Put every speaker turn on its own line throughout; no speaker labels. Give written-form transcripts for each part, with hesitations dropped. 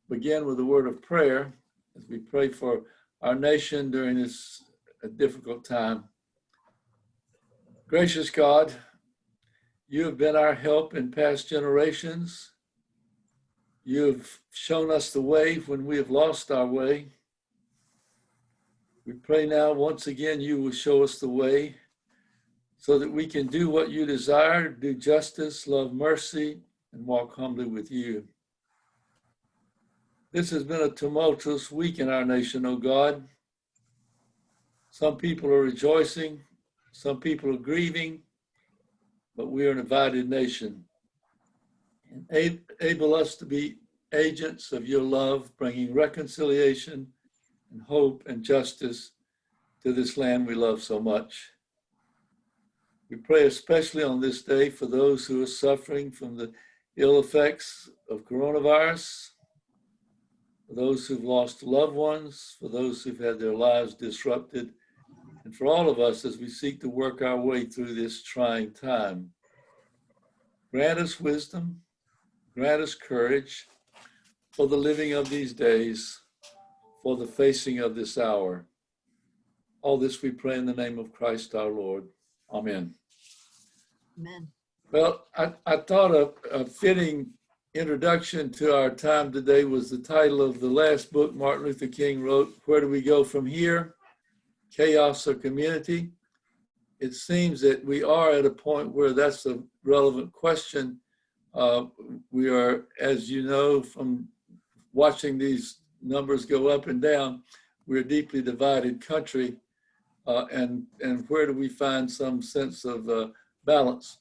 begin with a word of prayer as we pray for our nation during this difficult time. Gracious God, you have been our help in past generations. You have shown us the way when we have lost our way. We pray now once again you will show us the way so that we can do what you desire, do justice, love mercy, and walk humbly with you. This has been a tumultuous week in our nation, O God. Some people are rejoicing, some people are grieving, but we are a divided nation. Enable us to be agents of your love, bringing reconciliation and hope and justice to this land we love so much. We pray especially on this day for those who are suffering from the ill effects of coronavirus, for those who've lost loved ones, for those who've had their lives disrupted, and for all of us as we seek to work our way through this trying time. Grant us wisdom, grant us courage for the living of these days, for the facing of this hour. All this we pray in the name of Christ our Lord. Amen.
Amen.
Well, I thought a fitting introduction to our time today was the title of the last book Martin Luther King wrote, Where Do We Go From Here? Chaos or Community? It seems that we are at a point where that's a relevant question. We are, as you know, from watching these numbers go up and down, we're a deeply divided country. And where do we find some sense of balance?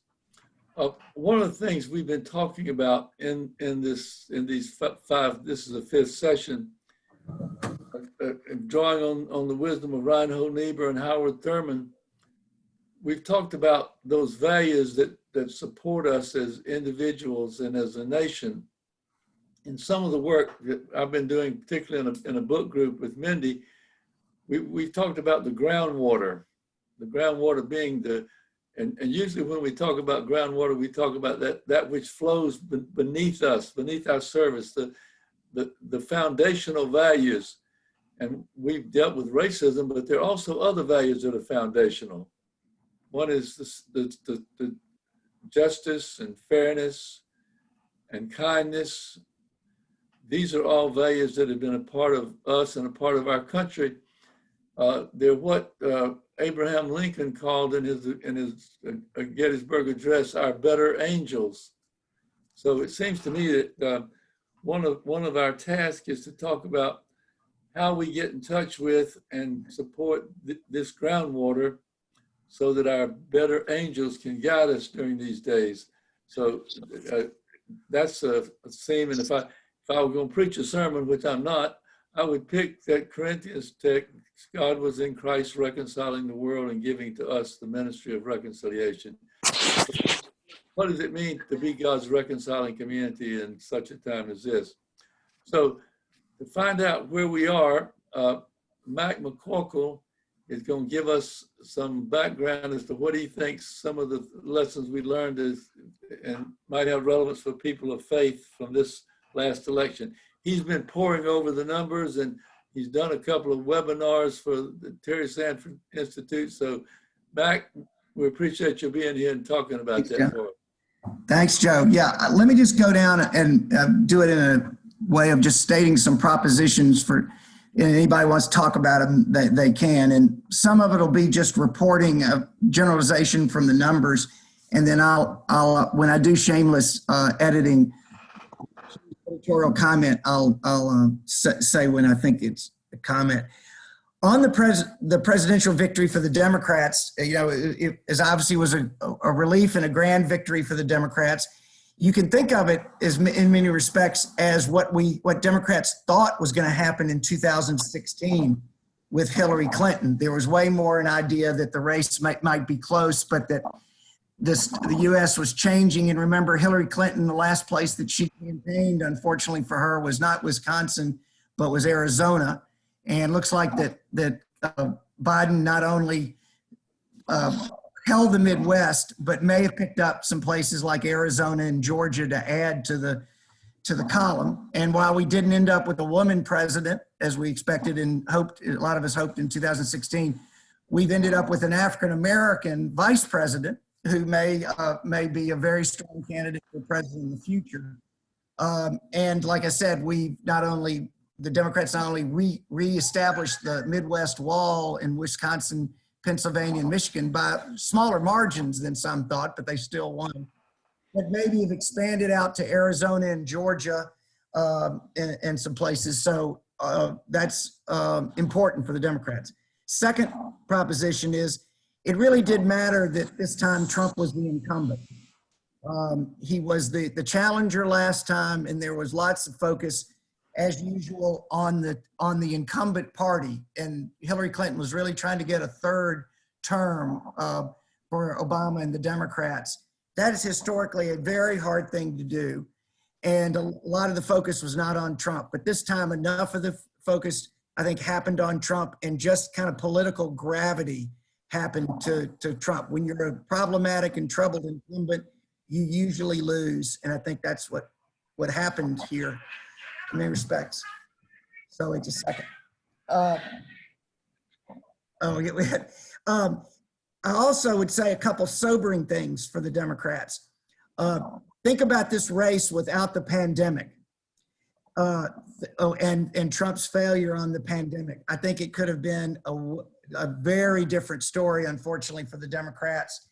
One of the things we've been talking about in these five, this is the fifth session, drawing on the wisdom of Reinhold Niebuhr and Howard Thurman, we've talked about those values that support us as individuals and as a nation. In some of the work that I've been doing, particularly in a book group with Mindy, we've talked about the groundwater being and usually when we talk about groundwater, we talk about that which flows beneath us, beneath our service, the foundational values. And we've dealt with racism, but there are also other values that are foundational. One is the justice and fairness and kindness. These are all values that have been a part of us and a part of our country. They're what Abraham Lincoln called in his Gettysburg Address, our better angels. So it seems to me that one of our tasks is to talk about how we get in touch with and support this groundwater so that our better angels can guide us during these days. So that's a theme. And if I were going to preach a sermon, which I'm not, I would pick that Corinthians text, God was in Christ reconciling the world and giving to us the ministry of reconciliation. What does it mean to be God's reconciling community in such a time as this? So to find out where we are, Mac McCorkle is going to give us some background as to what he thinks some of the lessons we learned is and might have relevance for people of faith from this last election. He's been poring over the numbers and he's done a couple of webinars for the Terry Sanford Institute. So Mac, we appreciate you being here and talking about that for us.
Thanks, Joe. Yeah, let me just go down and do it in a way of just stating some propositions for anybody wants to talk about them, they can. And some of it will be just reporting a generalization from the numbers. And then I'll when I do shameless editing, editorial comment, I'll say when I think it's a comment. On the presidential victory for the Democrats, you know, it obviously was a relief and a grand victory for the Democrats. You can think of it as, in many respects, as what Democrats thought was going to happen in 2016 with Hillary Clinton. There was way more an idea that the race might be close, but that the U.S. was changing. And remember, Hillary Clinton, the last place that she campaigned, unfortunately for her, was not Wisconsin, but was Arizona. And looks like that Biden not only held the Midwest, but may have picked up some places like Arizona and Georgia to add to to the column. And while we didn't end up with a woman president, as we expected and hoped, a lot of us hoped in 2016, we've ended up with an African-American vice president who may be a very strong candidate for president in the future. And like I said, the Democrats not only reestablished the Midwest wall in Wisconsin, Pennsylvania, and Michigan by smaller margins than some thought, but they still won. But maybe have expanded out to Arizona and Georgia and some places. So that's important for the Democrats. Second proposition is it really did matter that this time Trump was the incumbent. He was the challenger last time, and there was lots of focus, as usual, on the incumbent party. And Hillary Clinton was really trying to get a third term for Obama and the Democrats. That is historically a very hard thing to do. And a lot of the focus was not on Trump. But this time, enough of the focus, I think, happened on Trump, and just kind of political gravity happened to Trump. When you're a problematic and troubled incumbent, you usually lose. And I think that's what happened here in many respects. So wait just a second. I also would say a couple sobering things for the Democrats. Think about this race without the pandemic and Trump's failure on the pandemic. I think it could have been a very different story, unfortunately, for the Democrats.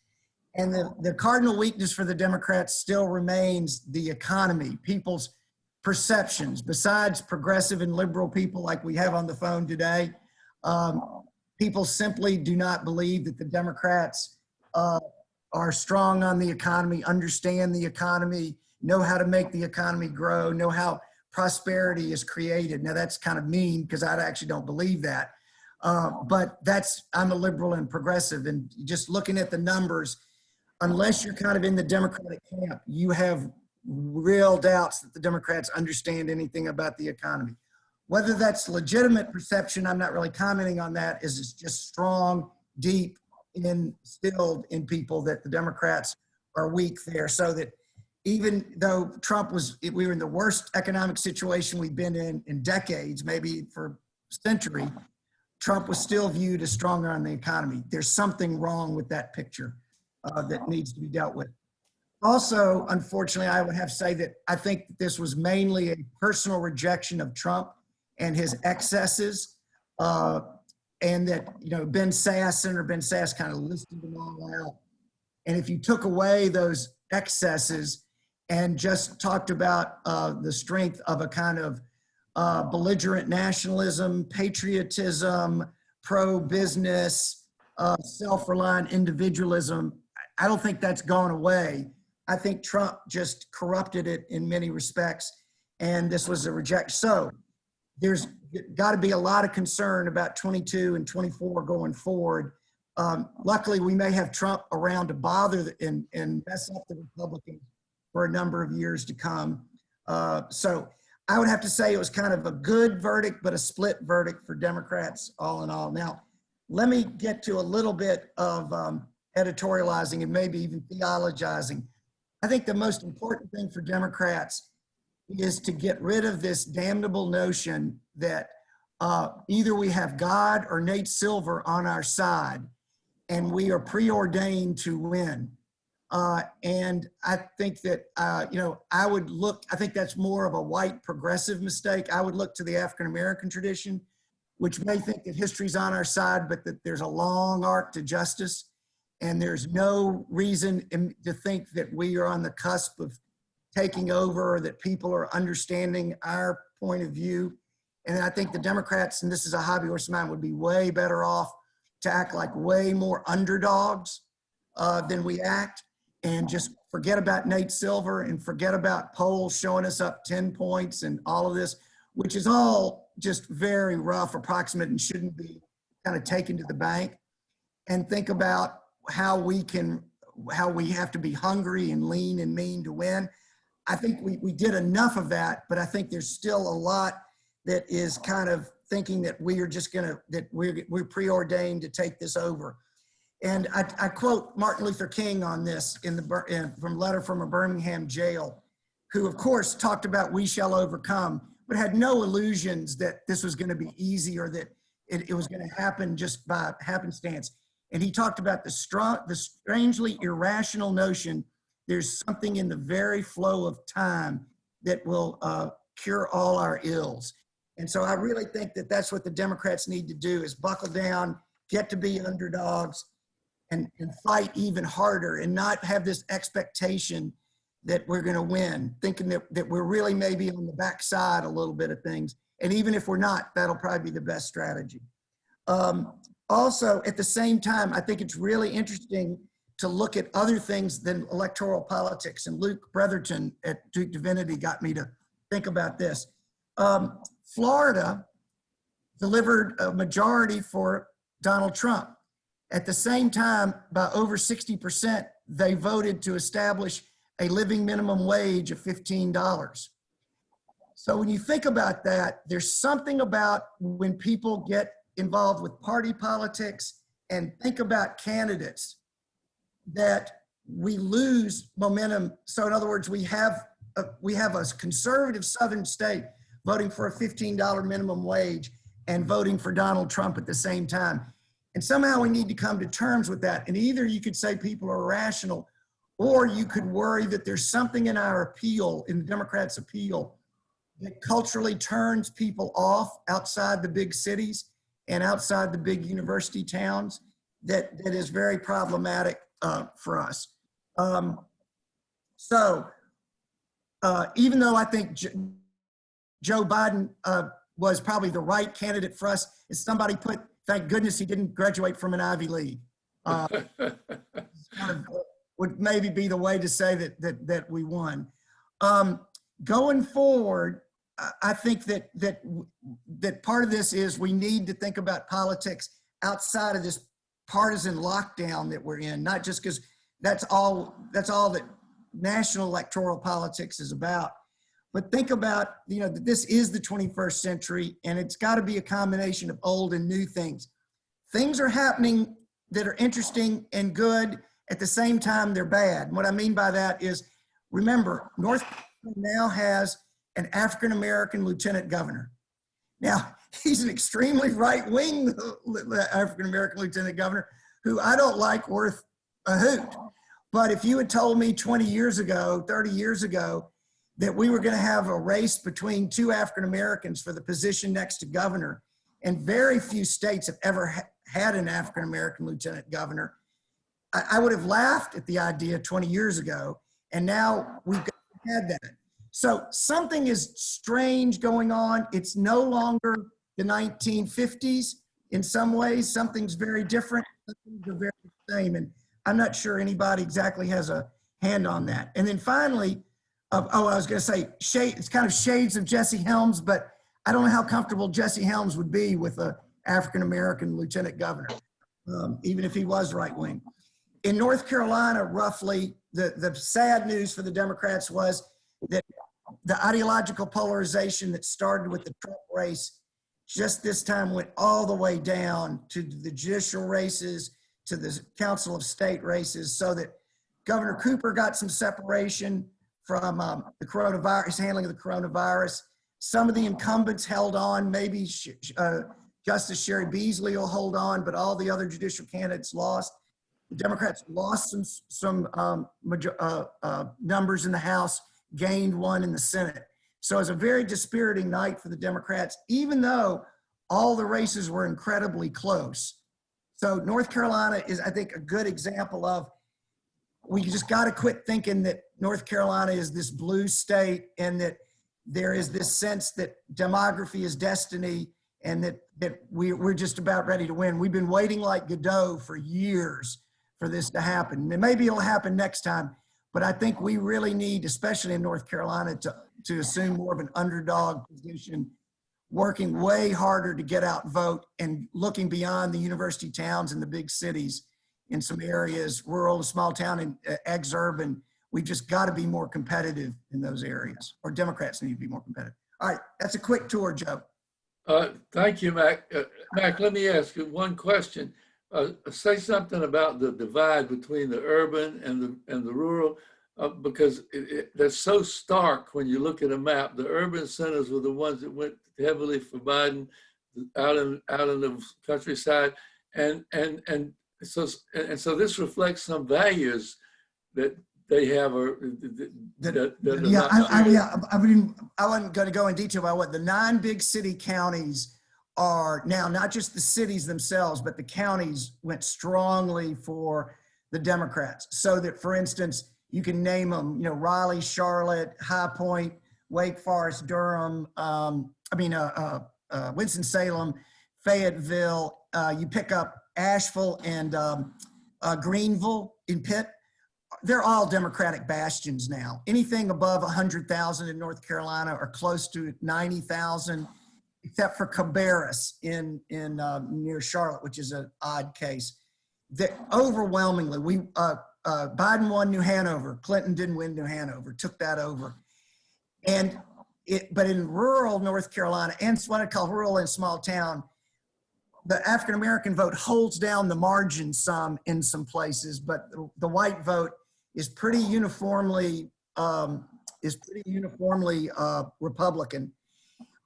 And the cardinal weakness for the Democrats still remains the economy, people's perceptions. Besides progressive and liberal people like we have on the phone today, people simply do not believe that the Democrats are strong on the economy, understand the economy, know how to make the economy grow, know how prosperity is created. Now that's kind of mean because I actually don't believe that. But I'm a liberal and progressive, and just looking at the numbers, unless you're kind of in the Democratic camp, you have real doubts that the Democrats understand anything about the economy. Whether that's legitimate perception, I'm not really commenting on that, is it's just strong, deep, instilled in people that the Democrats are weak there. So that even though we were in the worst economic situation we've been in decades, maybe for a century, Trump was still viewed as stronger on the economy. There's something wrong with that picture that needs to be dealt with. Also, unfortunately, I would have to say that I think this was mainly a personal rejection of Trump and his excesses, and that, Senator Ben Sass kind of listed them all out. And if you took away those excesses and just talked about the strength of a kind of belligerent nationalism, patriotism, pro-business, self-reliant individualism, I don't think that's gone away. I think Trump just corrupted it in many respects, and this was a rejection. So there's got to be a lot of concern about 22 and 24 going forward. Luckily, we may have Trump around to bother and mess up the Republicans for a number of years to come. So I would have to say it was kind of a good verdict, but a split verdict for Democrats all in all. Now, let me get to a little bit of editorializing and maybe even theologizing. I think the most important thing for Democrats is to get rid of this damnable notion that either we have God or Nate Silver on our side and we are preordained to win. And I think that, I think that's more of a white progressive mistake. I would look to the African-American tradition, which may think that history's on our side, but that there's a long arc to justice. And there's no reason to think that we are on the cusp of taking over, or that people are understanding our point of view. And I think the Democrats, and this is a hobby horse of mine, would be way better off to act like way more underdogs than we act, and just forget about Nate Silver and forget about polls showing us up 10 points and all of this, which is all just very rough, approximate, and shouldn't be kind of taken to the bank. And think about how we have to be hungry and lean and mean to win. I think we did enough of that, but I think there's still a lot that is kind of thinking that we are just that we're preordained to take this over. And I quote Martin Luther King on this from a letter from a Birmingham jail, who of course talked about we shall overcome, but had no illusions that this was going to be easy or that it was going to happen just by happenstance. And he talked about the strangely irrational notion there's something in the very flow of time that will cure all our ills. And so I really think that that's what the Democrats need to do, is buckle down, get to be underdogs, and fight even harder, and not have this expectation that we're going to win, thinking that we're really maybe on the backside a little bit of things. And even if we're not, that'll probably be the best strategy. Also, at the same time, I think it's really interesting to look at other things than electoral politics. And Luke Bretherton at Duke Divinity got me to think about this. Florida delivered a majority for Donald Trump. At the same time, by over 60%, they voted to establish a living minimum wage of $15. So when you think about that, there's something about when people get involved with party politics and think about candidates that we lose momentum. So in other words, we have a conservative Southern state voting for a $15 minimum wage and voting for Donald Trump at the same time. And somehow we need to come to terms with that. And either you could say people are irrational, or you could worry that there's something in our appeal, in the Democrats' appeal, that culturally turns people off outside the big cities and outside the big university towns that is very problematic for us. Even though I think Joe Biden was probably the right candidate for us, as somebody put, thank goodness he didn't graduate from an Ivy League. Would maybe be the way to say that we won. Going forward, I think that part of this is we need to think about politics outside of this partisan lockdown that we're in, not just because that's all that national electoral politics is about. But think about, that this is the 21st century, and it's got to be a combination of old and new things. Things are happening that are interesting and good. At the same time, they're bad. And what I mean by that is, remember, North Carolina now has an African-American lieutenant governor. Now, he's an extremely right-wing African-American lieutenant governor who I don't like worth a hoot. But if you had told me 20 years ago, 30 years ago, that we were going to have a race between two African-Americans for the position next to governor, and very few states have ever had an African-American lieutenant governor, I would have laughed at the idea 20 years ago, and now we've had that. So something is strange going on. It's no longer the 1950s in some ways. Something's very different. They're very the same, and I'm not sure anybody exactly has a hand on that. And then finally, I was going to say, it's kind of shades of Jesse Helms, but I don't know how comfortable Jesse Helms would be with an African-American lieutenant governor, even if he was right-wing. In North Carolina, roughly, the sad news for the Democrats was that the ideological polarization that started with the Trump race just this time went all the way down to the judicial races, to the Council of State races, so that Governor Cooper got some separation from the coronavirus, his handling of the coronavirus. Some of the incumbents held on. Maybe Justice Sherry Beasley will hold on, but all the other judicial candidates lost. The Democrats lost some numbers in the House, gained one in the Senate. So it was a very dispiriting night for the Democrats, even though all the races were incredibly close. So North Carolina is, I think, a good example of, we just got to quit thinking that North Carolina is this blue state and that there is this sense that demography is destiny and that we're just about ready to win. We've been waiting like Godot for years for this to happen. And maybe it'll happen next time, but I think we really need, especially in North Carolina, to assume more of an underdog position, working way harder to get out and vote and looking beyond the university towns and the big cities in some areas, rural, small town, and ex-urban. We've just got to be more competitive in those areas, or Democrats need to be more competitive. All right, that's a quick tour, Joe.
Thank you, Mac. Mac, let me ask you one question. Say something about the divide between the urban and the rural. because that's so stark when you look at a map. The urban centers were the ones that went heavily for Biden out in the countryside, and so this reflects some values that they have, or that
Yeah, I wasn't going to go in detail about what the 9 big city counties are now. Not just the cities themselves, but the counties went strongly for the Democrats. So that, for instance, you can name them, Raleigh, Charlotte, High Point, Wake Forest, Durham, Winston-Salem, Fayetteville. You pick up Asheville and Greenville in Pitt. They're all Democratic bastions now. Anything above 100,000 in North Carolina or close to 90,000, except for Cabarrus in near Charlotte, which is an odd case. Overwhelmingly, Biden won New Hanover. Clinton didn't win New Hanover, took that over. But in rural North Carolina, and what I call rural and small town, the African-American vote holds down the margin some in some places, but the white vote is pretty uniformly Republican.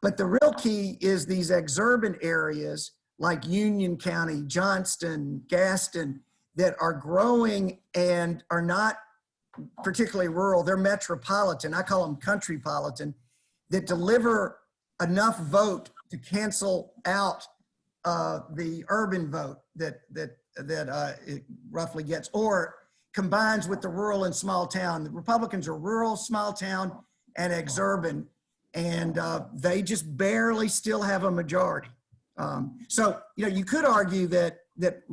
But the real key is these exurban areas like Union County, Johnston, Gaston, that are growing and are not particularly rural. They're metropolitan. I call them countrypolitan, that deliver enough vote to cancel out the urban vote that it roughly gets, or combines with the rural and small town. The Republicans are rural, small town, and exurban, and they just barely still have a majority. So you could argue that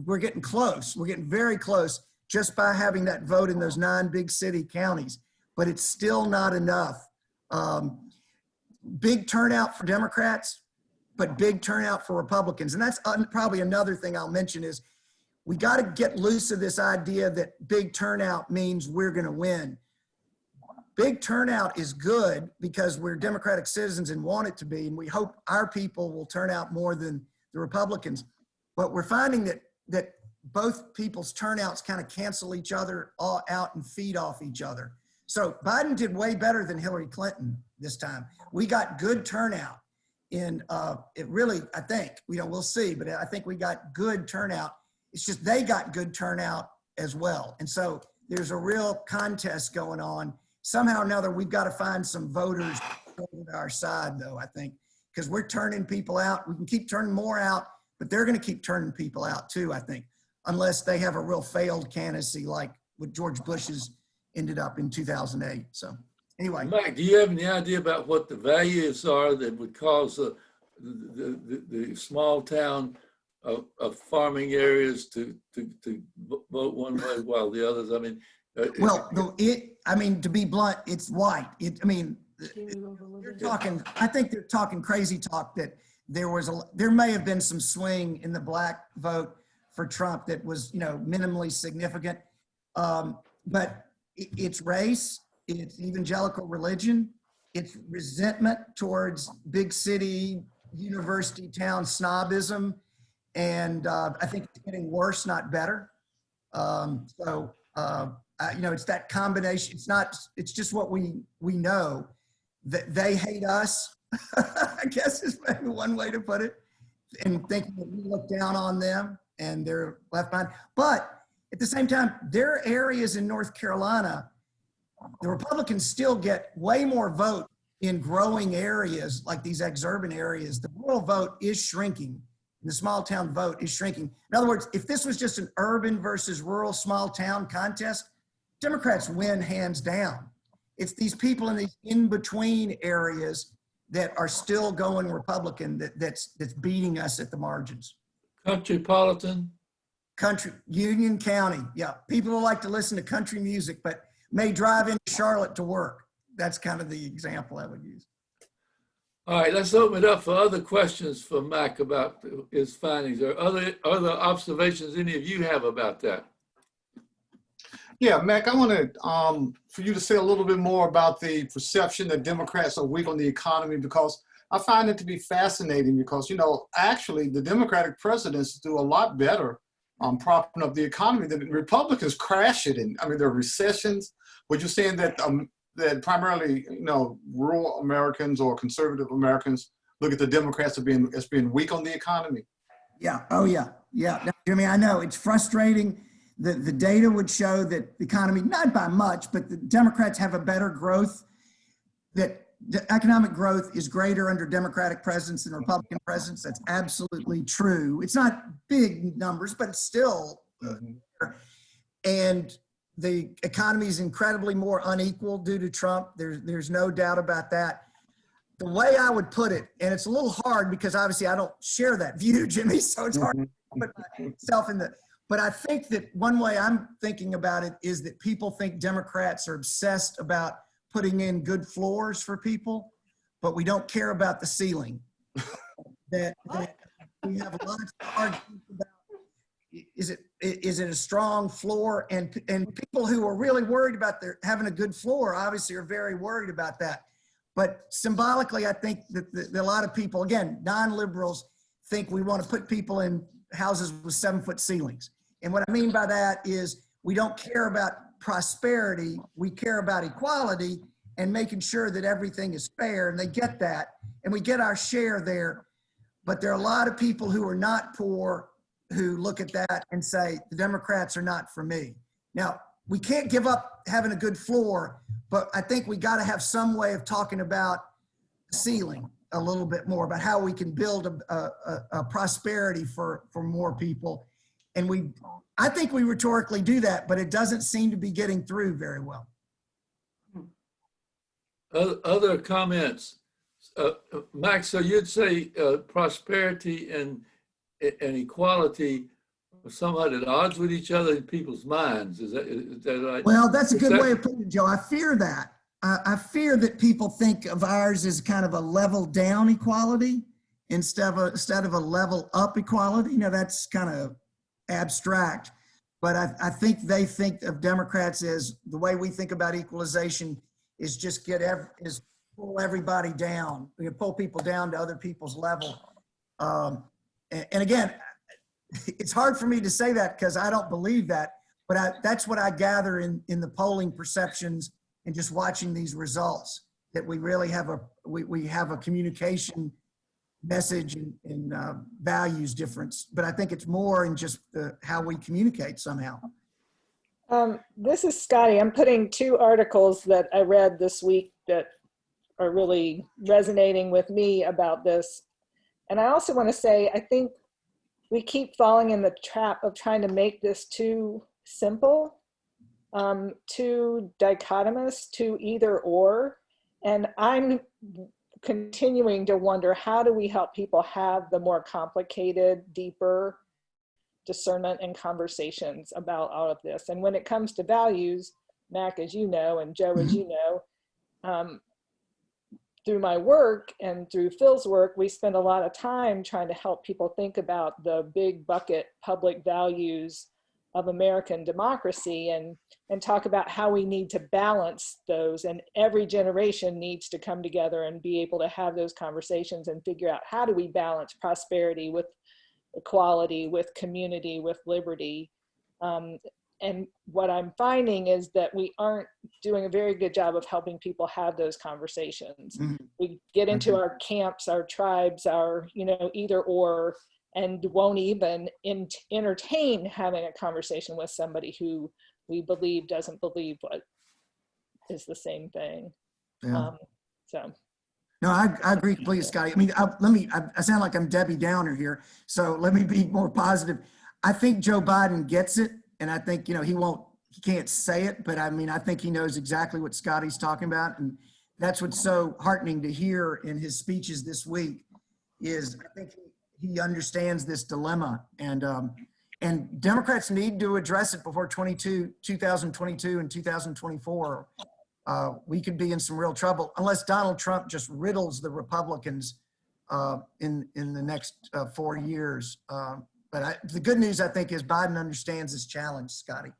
we're getting close. We're getting very close just by having that vote in those 9 big city counties, but it's still not enough. Big turnout for Democrats, but big turnout for Republicans. And that's probably another thing I'll mention is we got to get loose of this idea that big turnout means we're going to win. Big turnout is good because we're democratic citizens and want it to be, and we hope our people will turn out more than the Republicans. But we're finding that both people's turnouts kind of cancel each other all out and feed off each other. So Biden did way better than Hillary Clinton this time. We got good turnout in it really, I think, we'll see, but I think we got good turnout. It's just they got good turnout as well. And so there's a real contest going on. Somehow or another, we've got to find some voters on our side, though, I think, because we're turning people out. We can keep turning more out, but they're going to keep turning people out too, I think, unless they have a real failed candidacy like what George Bush's ended up in 2008. So anyway.
Mike, do you have any idea about what the values are that would cause the small town of farming areas to vote one way while the others,
to be blunt, it's white. I think they're talking crazy talk that there may have been some swing in the black vote for Trump that was, minimally significant. But it's race, it's evangelical religion, it's resentment towards big city, university town snobism. And I think it's getting worse, not better. It's that combination. It's just what we know, that they hate us, I guess is maybe one way to put it, and thinking that we look down on them and they're left behind. But at the same time, there are areas in North Carolina, the Republicans still get way more vote in growing areas like these exurban areas. The rural vote is shrinking. The small town vote is shrinking. In other words, if this was just an urban versus rural small town contest, Democrats win hands down. It's these people in these in-between areas that are still going Republican that's beating us at the margins.
Countrypolitan?
Union County, yeah. People who like to listen to country music, but may drive into Charlotte to work. That's kind of the example I would use.
All right, let's open it up for other questions for Mac about his findings, or other observations any of you have about that.
Yeah, Mac, I wanted for you to say a little bit more about the perception that Democrats are weak on the economy, because I find it to be fascinating because, actually the Democratic presidents do a lot better on propping up the economy than Republicans crash it in. There are recessions, Were you saying that that primarily, rural Americans or conservative Americans look at the Democrats as being weak on the economy?
Yeah. Oh, yeah. Yeah. Now, Jimmy, I know it's frustrating. The data would show that the economy, not by much, but the Democrats have a better growth, that the economic growth is greater under Democratic presidents than Republican presidents. That's absolutely true. It's not big numbers, but it's still, and the economy is incredibly more unequal due to Trump. There's no doubt about that. The way I would put it, and it's a little hard because obviously I don't share that view, Jimmy, so it's hard to put myself in but I think that one way I'm thinking about it is that people think Democrats are obsessed about putting in good floors for people, but we don't care about the ceiling. that we have a lot to argue about. Is it a strong floor? And people who are really worried about having a good floor obviously are very worried about that. But symbolically, I think that a lot of people, again, non-liberals, think we want to put people in houses with 7-foot ceilings. And what I mean by that is we don't care about prosperity. We care about equality and making sure that everything is fair. And they get that. And we get our share there. But there are a lot of people who are not poor who look at that and say, the Democrats are not for me. Now, we can't give up having a good floor, but I think we got to have some way of talking about the ceiling a little bit more, about how we can build a prosperity for more people. And I think we rhetorically do that, but it doesn't seem to be getting through very well.
Other comments? Max, so you'd say prosperity and equality are somewhat at odds with each other in people's minds. Is that right?
Well, that's a good way of putting it, Joe. I fear that. I fear that people think of ours as kind of a level down equality instead of a level up equality. That's kind of abstract, but I think they think of Democrats as the way we think about equalization is just pull everybody down. We can pull people down to other people's level. And again, it's hard for me to say that because I don't believe that, but that's what I gather in the polling perceptions and just watching these results, that we really have we have a communication message and values difference. But I think it's more in just how we communicate somehow.
This is Scotty. I'm putting 2 articles that I read this week that are really resonating with me about this. And I also want to say, I think we keep falling in the trap of trying to make this too simple, too dichotomous, too either or. And I'm continuing to wonder, how do we help people have the more complicated, deeper discernment and conversations about all of this? And when it comes to values, Mac, as you know, and Joe, as you know, through my work and through Phil's work, we spend a lot of time trying to help people think about the big bucket public values of American democracy and talk about how we need to balance those. And every generation needs to come together and be able to have those conversations and figure out, how do we balance prosperity with equality, with community, with liberty. And what I'm finding is that we aren't doing a very good job of helping people have those conversations. We get into our camps, our tribes, our, either or, and won't even entertain having a conversation with somebody who we believe doesn't believe what is the same thing.
Yeah.
So.
No, I agree completely, Scotty. I mean, I sound like I'm Debbie Downer here, so let me be more positive. I think Joe Biden gets it. And I think, he can't say it, but I mean, I think he knows exactly what Scotty's talking about. And that's what's so heartening to hear in his speeches this week, is I think he understands this dilemma. And Democrats need to address it before 2022 and 2024. We could be in some real trouble unless Donald Trump just riddles the Republicans in the next 4 years. But the good news, I think, is Biden understands this challenge, Scotty.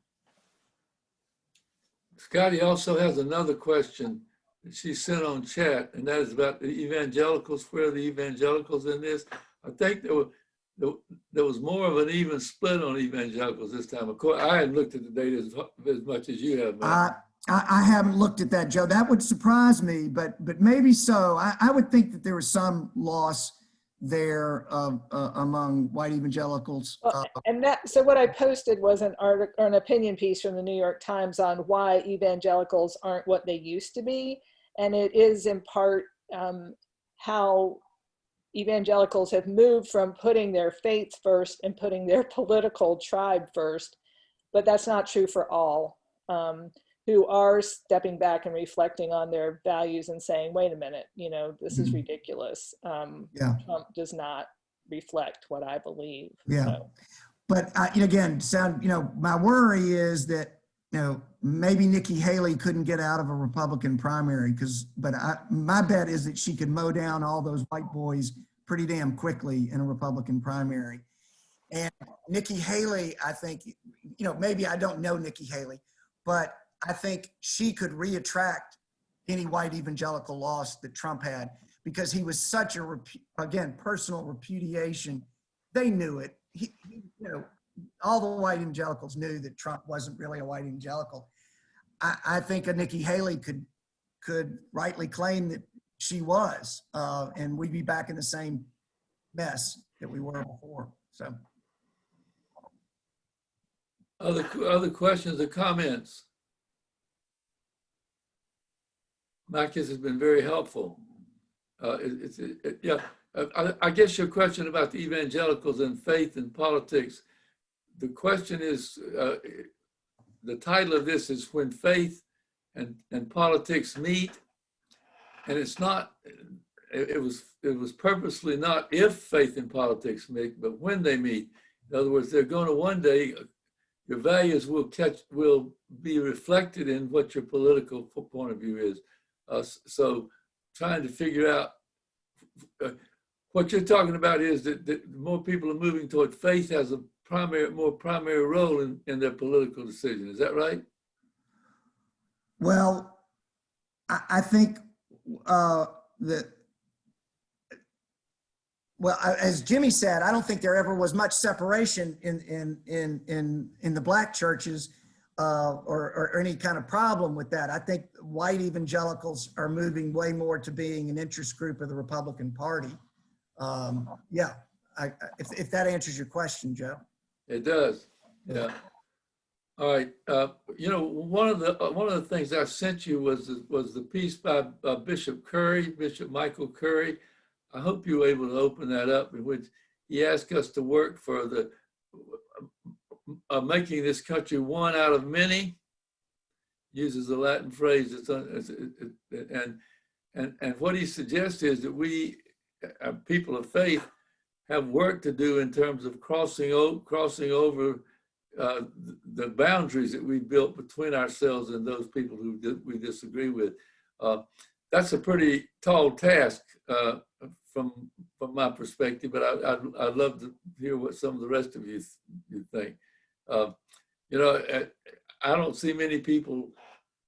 Scotty also has another question that she sent on chat, and that is about the evangelicals. Where are the evangelicals in this? I think there was more of an even split on evangelicals this time. Of course, I hadn't looked at the data as much as you have, man.
I haven't looked at that, Joe. That would surprise me, but maybe so. I would think that there was some loss there among white evangelicals.
Well, and that, so what I posted was an article or an opinion piece from the New York Times on why evangelicals aren't what they used to be. And it is in part how evangelicals have moved from putting their faith first and putting their political tribe first. But that's not true for all who are stepping back and reflecting on their values and saying, wait a minute, you know, this is ridiculous.
Yeah.
Trump does not reflect what I believe.
Yeah.
So.
But again, my worry is that, maybe Nikki Haley couldn't get out of a Republican primary but my bet is that she could mow down all those white boys pretty damn quickly in a Republican primary. And Nikki Haley, I think, maybe I don't know Nikki Haley, but I think she could reattract any white evangelical loss that Trump had, because he was such a, personal repudiation. They knew it. All the white evangelicals knew that Trump wasn't really a white evangelical. I think a Nikki Haley could rightly claim that she was, and we'd be back in the same mess that we were before. So.
Other questions or comments? Marcus has been very helpful. I guess your question about the evangelicals and faith and politics, the question is, the title of this is When Faith and Politics Meet. And it's not, it was purposely not if faith and politics meet, but when they meet. In other words, they're going to one day, your values will be reflected in what your political point of view is. So trying to figure out, what you're talking about is that more people are moving toward faith as a more primary role in their political decision. Is that right?
Well, I think that, as Jimmy said, I don't think there ever was much separation in the black churches or any kind of problem with that. I think white evangelicals are moving way more to being an interest group of the Republican Party. If that answers your question, Joe.
It does. Yeah. All right. One of the things I sent you was the piece by Bishop Michael Curry. I hope you were able to open that up, in which he asked us to work for the making this country one out of many. Uses the Latin phrase. And what he suggests is that we, people of faith, have work to do in terms of crossing over the boundaries that we built between ourselves and those people who we disagree with. That's a pretty tall task from my perspective, but I'd love to hear what some of the rest of you think. I don't see many people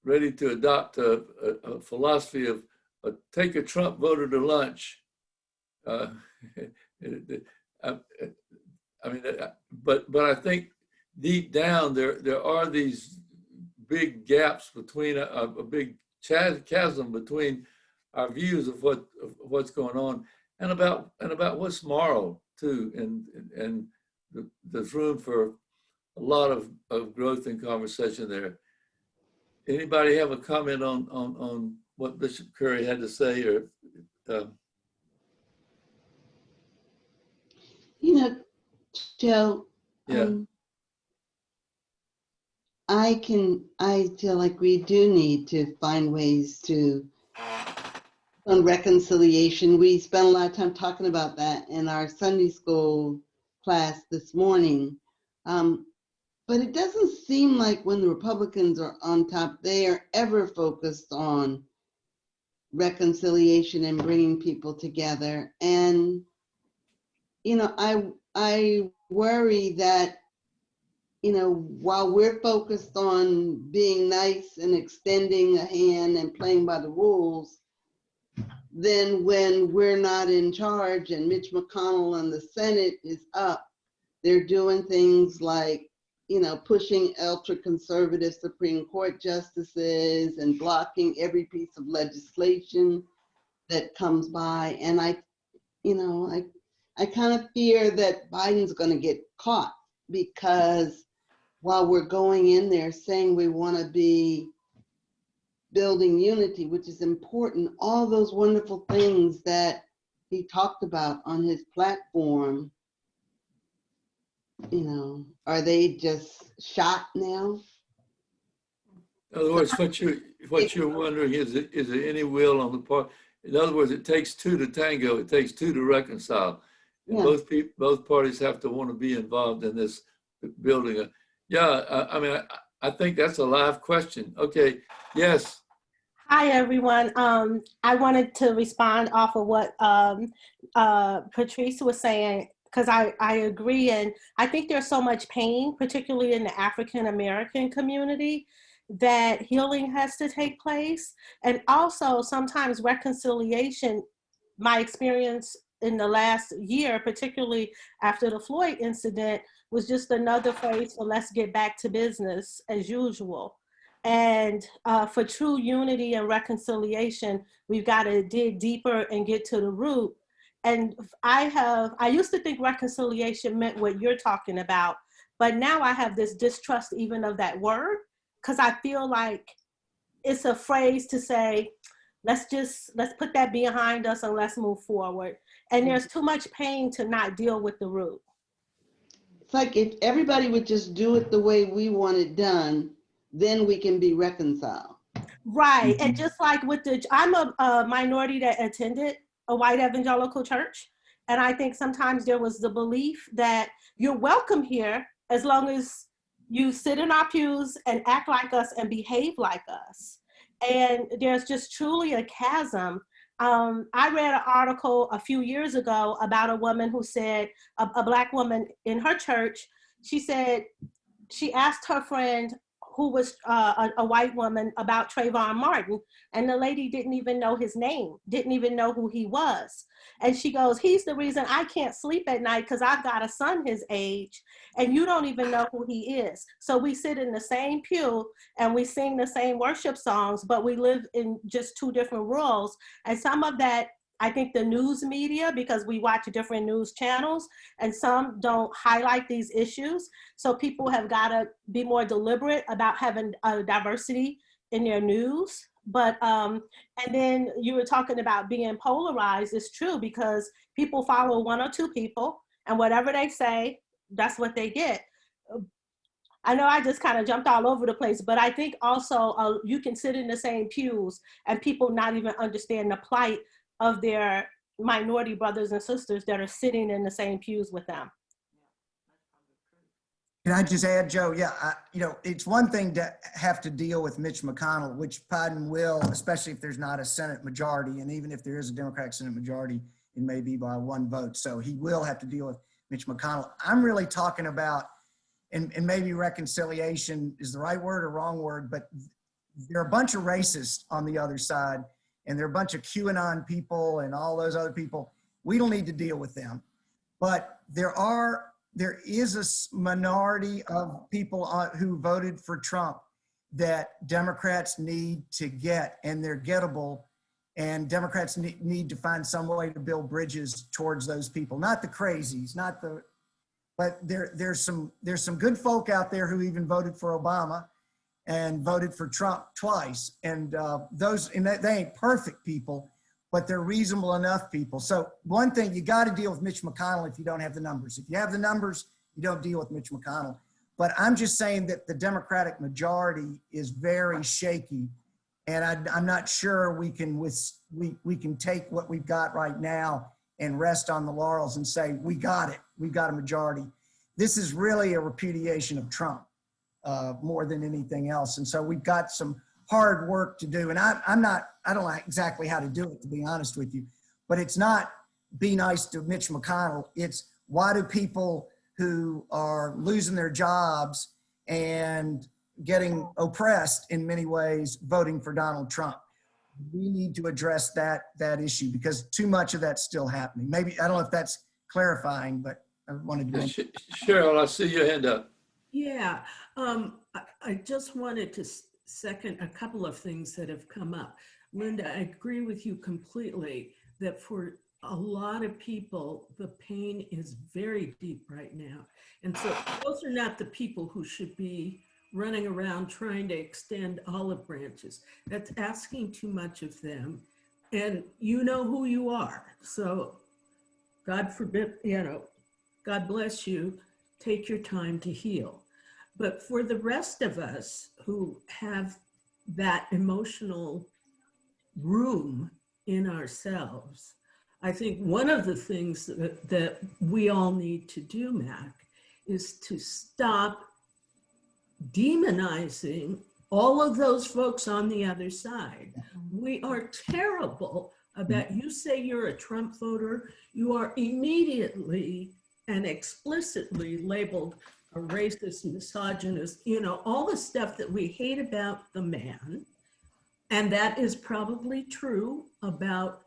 ready to adopt a philosophy of take a Trump voter to lunch. But I think deep down there are these big gaps between a big chasm between our views of what's going on and about what's moral too, and there's room for a lot of growth and conversation there. Anybody have a comment on what Bishop Curry had to say, or?
Joe,
Yeah.
I feel like we do need to find ways on reconciliation. We spent a lot of time talking about that in our Sunday school class this morning. But it doesn't seem like when the Republicans are on top, they are ever focused on reconciliation and bringing people together. And, I worry that, while we're focused on being nice and extending a hand and playing by the rules, then when we're not in charge and Mitch McConnell and the Senate is up, they're doing things like pushing ultra-conservative Supreme Court justices and blocking every piece of legislation that comes by. And I kind of fear that Biden's going to get caught, because while we're going in there saying we want to be building unity, which is important, all those wonderful things that he talked about on his platform, are they just shot now?
In other words, what you're wondering is there any will on the part? In other words, it takes two to tango. It takes two to reconcile. And
Yeah.
both parties have to want to be involved in this building. I think that's a live question. Okay, yes.
Hi, everyone. I wanted to respond off of what Patrice was saying, because I agree. And I think there's so much pain, particularly in the African-American community, that healing has to take place. And also sometimes reconciliation, my experience in the last year, particularly after the Floyd incident, was just another phrase for let's get back to business as usual. And for true unity and reconciliation, we've got to dig deeper and get to the root. And I used to think reconciliation meant what you're talking about, but now I have this distrust even of that word, because I feel like it's a phrase to say, let's put that behind us and let's move forward. And there's too much pain to not deal with the root.
It's like if everybody would just do it the way we want it done, then we can be reconciled.
Right. And just like I'm a minority that attended a white evangelical church. And I think sometimes there was the belief that you're welcome here as long as you sit in our pews and act like us and behave like us. And there's just truly a chasm. I read an article a few years ago about a woman who said, a Black woman in her church, she said, she asked her friend who was a white woman about Trayvon Martin, and the lady didn't even know his name, didn't even know who he was. And she goes, he's the reason I can't sleep at night because I've got a son his age, and you don't even know who he is. So we sit in the same pew and we sing the same worship songs, but we live in just two different worlds. And some of that, I think the news media, because we watch different news channels, and some don't highlight these issues. So people have got to be more deliberate about having a diversity in their news. But, and then you were talking about being polarized. It's true, because people follow one or two people, and whatever they say, that's what they get. I know I just kind of jumped all over the place, but I think also you can sit in the same pews and people not even understand the plight of their minority brothers and sisters that are sitting in the same pews with them.
Can I just add, Joe? Yeah, it's one thing to have to deal with Mitch McConnell, which Biden will, especially if there's not a Senate majority. And even if there is a Democratic Senate majority, it may be by one vote. So he will have to deal with Mitch McConnell. I'm really talking about, and maybe reconciliation is the right word or wrong word, but there are a bunch of racists on the other side. And there are a bunch of QAnon people and all those other people. We don't need to deal with them. But there is a minority of people who voted for Trump that Democrats need to get, and they're gettable. And Democrats need to find some way to build bridges towards those people. Not the crazies, but there's some good folk out there who even voted for Obama and voted for Trump twice. And they ain't perfect people, but they're reasonable enough people. So one thing, you got to deal with Mitch McConnell if you don't have the numbers. If you have the numbers, you don't deal with Mitch McConnell. But I'm just saying that the Democratic majority is very shaky. And I'm not sure we can take what we've got right now and rest on the laurels and say, we got it, we've got a majority. This is really a repudiation of Trump. More than anything else. And so we've got some hard work to do. And I don't know exactly how to do it, to be honest with you, but it's not be nice to Mitch McConnell. It's why do people who are losing their jobs and getting oppressed in many ways voting for Donald Trump? We need to address that issue, because too much of that's still happening. Maybe, I don't know if that's clarifying, but I wanted to mention.
Cheryl, I see your hand up.
Yeah, I just wanted to second a couple of things that have come up. Linda, I agree with you completely that for a lot of people, the pain is very deep right now. And so those are not the people who should be running around trying to extend olive branches. That's asking too much of them. And you know who you are. So God forbid, God bless you. Take your time to heal. But for the rest of us who have that emotional room in ourselves, I think one of the things that we all need to do, Mac, is to stop demonizing all of those folks on the other side. We are terrible about, you say you're a Trump voter, you are immediately and explicitly labeled a racist, misogynist, all the stuff that we hate about the man. And that is probably true about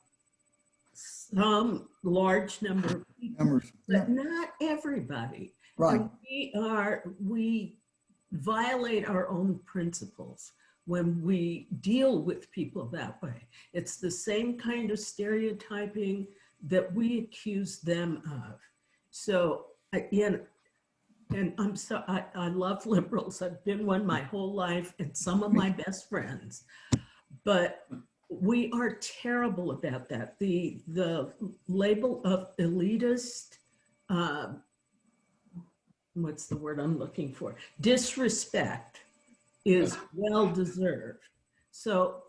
some large number of people, but not everybody.
Right.
And we violate our own principles when we deal with people that way. It's the same kind of stereotyping that we accuse them of. So, and I love liberals. I've been one my whole life and some of my best friends, but we are terrible about that. The label of elitist, what's the word I'm looking for? Disrespect is well-deserved. So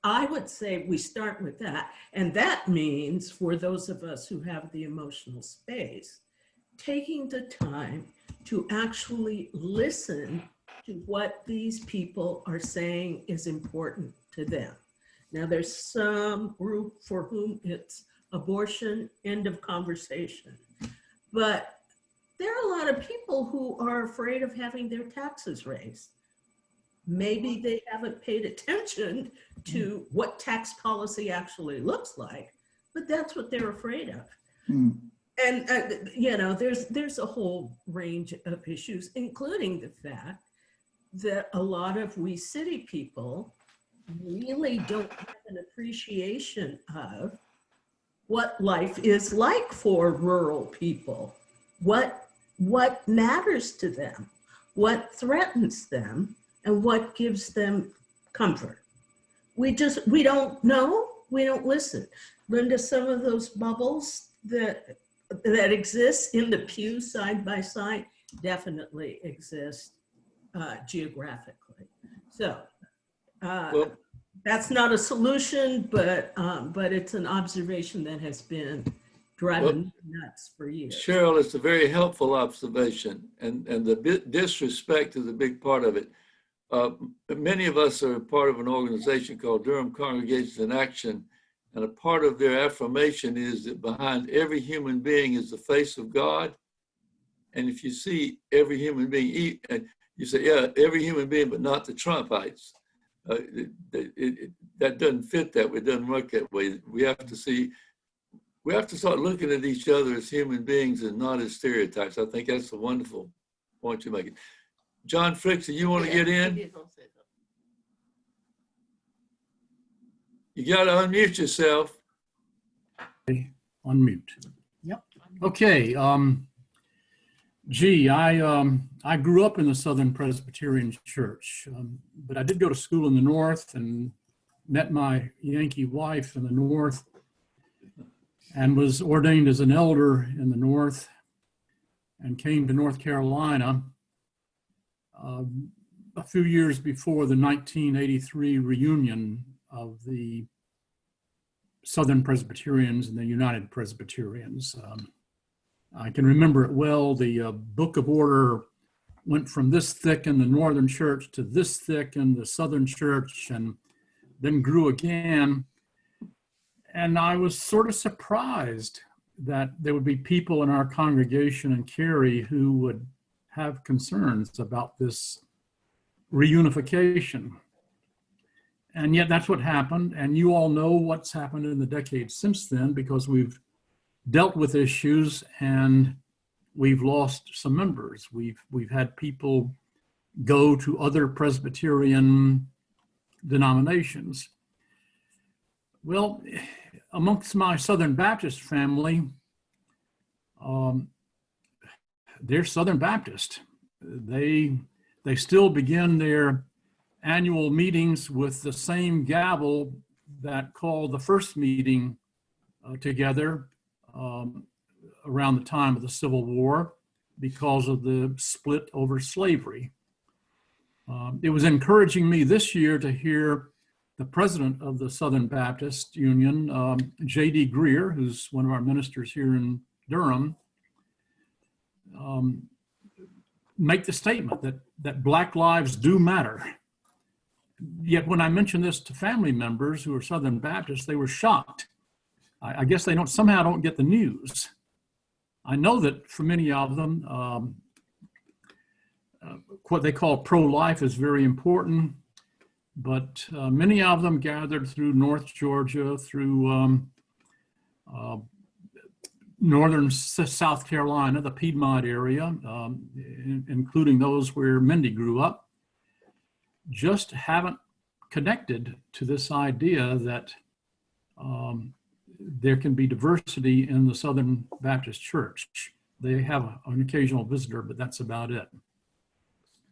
I would say we start with that. And that means for those of us who have the emotional space, taking the time to actually listen to what these people are saying is important to them. Now there's some group for whom it's abortion, end of conversation. But there are a lot of people who are afraid of having their taxes raised. Maybe they haven't paid attention to what tax policy actually looks like, but that's what they're afraid of.
Mm.
And there's a whole range of issues, including the fact that a lot of we city people really don't have an appreciation of what life is like for rural people, what matters to them, what threatens them, and what gives them comfort. We don't know, we don't listen. Linda, some of those bubbles that exist in the pew side by side definitely exist geographically. So that's not a solution, but it's an observation that has been driving me nuts for years.
Cheryl, it's a very helpful observation, and the disrespect is a big part of it. Many of us are part of an organization called Durham Congregations in Action, and a part of their affirmation is that behind every human being is the face of God. And if you see every human being, and you say, yeah, every human being, but not the Trumpites, that doesn't fit that way. It doesn't work that way. We have to start looking at each other as human beings and not as stereotypes. I think that's a wonderful point you're making. John Frickson, you want to get in? You got to unmute yourself.
Unmute. Yep. Okay. I grew up in the Southern Presbyterian Church, but I did go to school in the North and met my Yankee wife in the North and was ordained as an elder in the North and came to North Carolina a few years before the 1983 reunion of the Southern Presbyterians and the United Presbyterians. I can remember it well. The Book of Order went from this thick in the Northern Church to this thick in the Southern Church, and then grew again. And I was sort of surprised that there would be people in our congregation in Cary who would have concerns about this reunification. And yet that's what happened. And you all know what's happened in the decades since then, because we've dealt with issues and we've lost some members. We've had people go to other Presbyterian denominations. Well, amongst my Southern Baptist family, they're Southern Baptist. They still begin their annual meetings with the same gavel that called the first meeting together around the time of the Civil War because of the split over slavery. It was encouraging me this year to hear the president of the Southern Baptist Union, J.D. Greer, who's one of our ministers here in Durham, make the statement that Black lives do matter. Yet when I mentioned this to family members who are Southern Baptists, they were shocked. I guess they somehow don't get the news. I know that for many of them, what they call pro-life is very important, but many of them gathered through North Georgia, through northern South Carolina, the Piedmont area, including those where Mindy grew up, just haven't connected to this idea that there can be diversity in the Southern Baptist Church. They have an occasional visitor, but that's about it.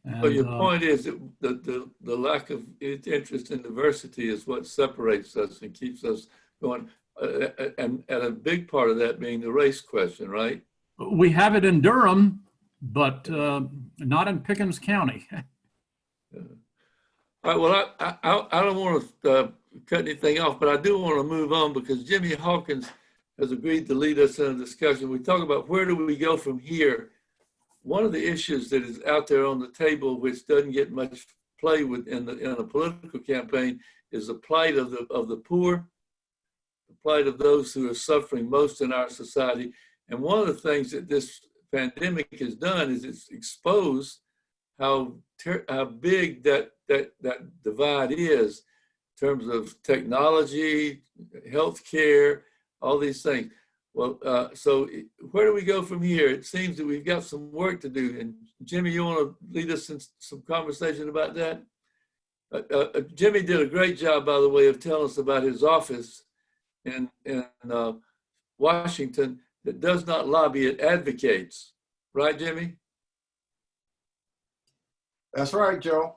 And,
but your point is that the lack of interest in diversity is what separates us and keeps us going. And a big part of that being the race question, right?
We have it in Durham, but not in Pickens County.
All right, well, I don't want to cut anything off, but I do want to move on because Jimmy Hawkins has agreed to lead us in a discussion. We talk about where do we go from here. One of the issues that is out there on the table, which doesn't get much play with in a political campaign, is the plight of the poor, the plight of those who are suffering most in our society. And one of the things that this pandemic has done is it's exposed how big that divide is in terms of technology, healthcare, all these things. Well, so where do we go from here? It seems that we've got some work to do. And Jimmy, you want to lead us in some conversation about that? Jimmy did a great job, by the way, of telling us about his office in Washington that does not lobby, it advocates. Right, Jimmy?
That's right, Joe.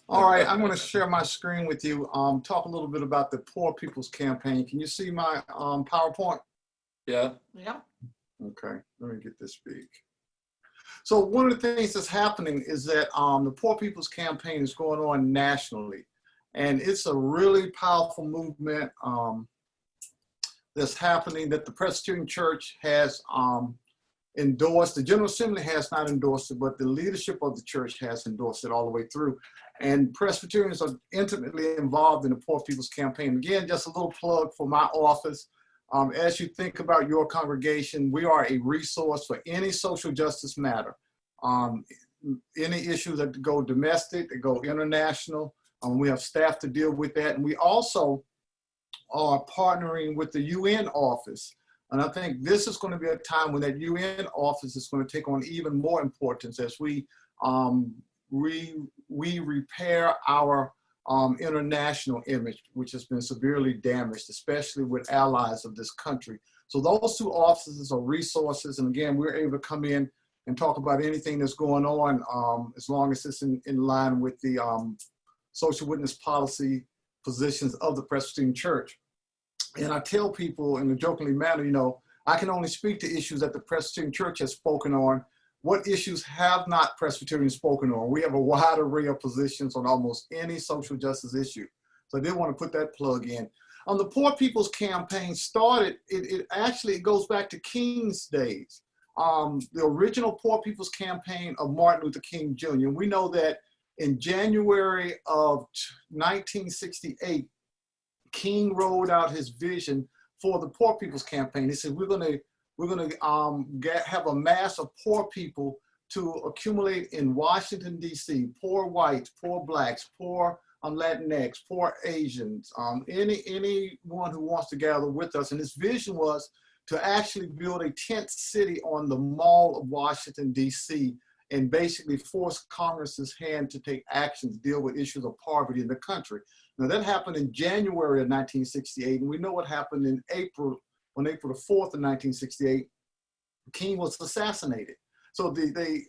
All right, I'm going to share my screen with you. Talk a little bit about the Poor People's Campaign. Can you see my PowerPoint?
Yeah.
Yeah.
Okay, let me get this big. So one of the things that's happening is that the Poor People's Campaign is going on nationally, and it's a really powerful movement that's happening that the Presbyterian Church has endorsed. The General Assembly has not endorsed it, but the leadership of the church has endorsed it all the way through. And Presbyterians are intimately involved in the Poor People's Campaign. Again, just a little plug for my office. As you think about your congregation, we are a resource for any social justice matter. Any issues that go domestic, that go international, we have staff to deal with that. And we also are partnering with the UN office. And I think this is going to be a time when that UN office is going to take on even more importance as we repair our international image, which has been severely damaged, especially with allies of this country. So those two offices are resources. And again, we're able to come in and talk about anything that's going on as long as it's in line with the social witness policy positions of the Presbyterian Church. And I tell people in a jokingly manner, you know, I can only speak to issues that the Presbyterian Church has spoken on. What issues have not Presbyterians spoken on? We have a wide array of positions on almost any social justice issue. So I did want to put that plug in. The Poor People's Campaign started, it actually goes back to King's days. The original Poor People's Campaign of Martin Luther King Jr. We know that in January of 1968, King rolled out his vision for the Poor People's Campaign. He said, we're going to have a mass of poor people to accumulate in Washington, D.C., poor whites, poor blacks, poor Latinx, poor Asians, anyone who wants to gather with us. And his vision was to actually build a tent city on the Mall of Washington, D.C., and basically force Congress's hand to take action to deal with issues of poverty in the country. Now that happened in January of 1968, and we know what happened in April, on April the 4th of 1968, King was assassinated. So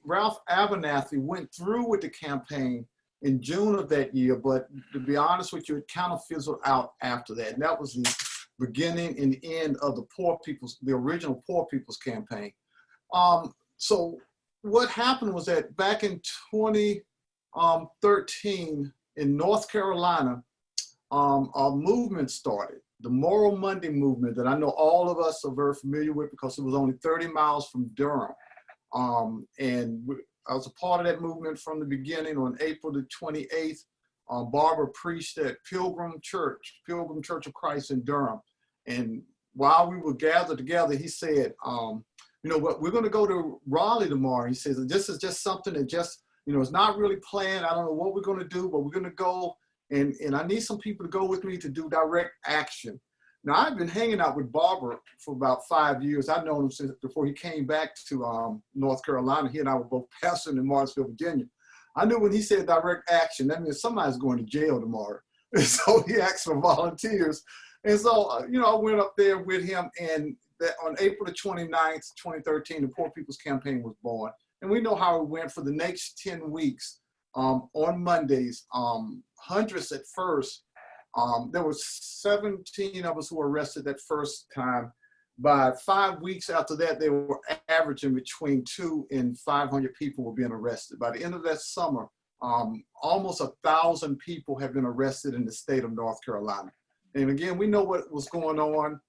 Ralph Abernathy went through with the campaign in June of that year, but to be honest with you, it kind of fizzled out after that. And that was the beginning and end of the original Poor People's Campaign. So what happened was that back in 2013 in North Carolina, a movement started, the Moral Monday movement that I know all of us are very familiar with because it was only 30 miles from Durham. I was a part of that movement from the beginning. On April the 28th, Barbara preached at Pilgrim Church of Christ in Durham. And while we were gathered together, he said, you know what, we're going to go to Raleigh tomorrow. He says, this is just something that just, you know, it's not really planned. I don't know what we're going to do, but we're going to go. And I need some people to go with me to do direct action. Now, I've been hanging out with Barbara for about 5 years. I've known him since before he came back to North Carolina. He and I were both pastoring in Martinsville, Virginia. I knew when he said direct action, that means somebody's going to jail tomorrow. And so he asked for volunteers. And so, you know, I went up there with him, and on April the 29th, 2013, the Poor People's Campaign was born. And we know how it went for the next 10 weeks. On Mondays, hundreds at first. There were 17 of us who were arrested that first time. By 5 weeks after that, they were averaging between 200 and 500 people were being arrested. By the end of that summer, almost 1,000 people have been arrested in the state of North Carolina. And again, we know what was going on.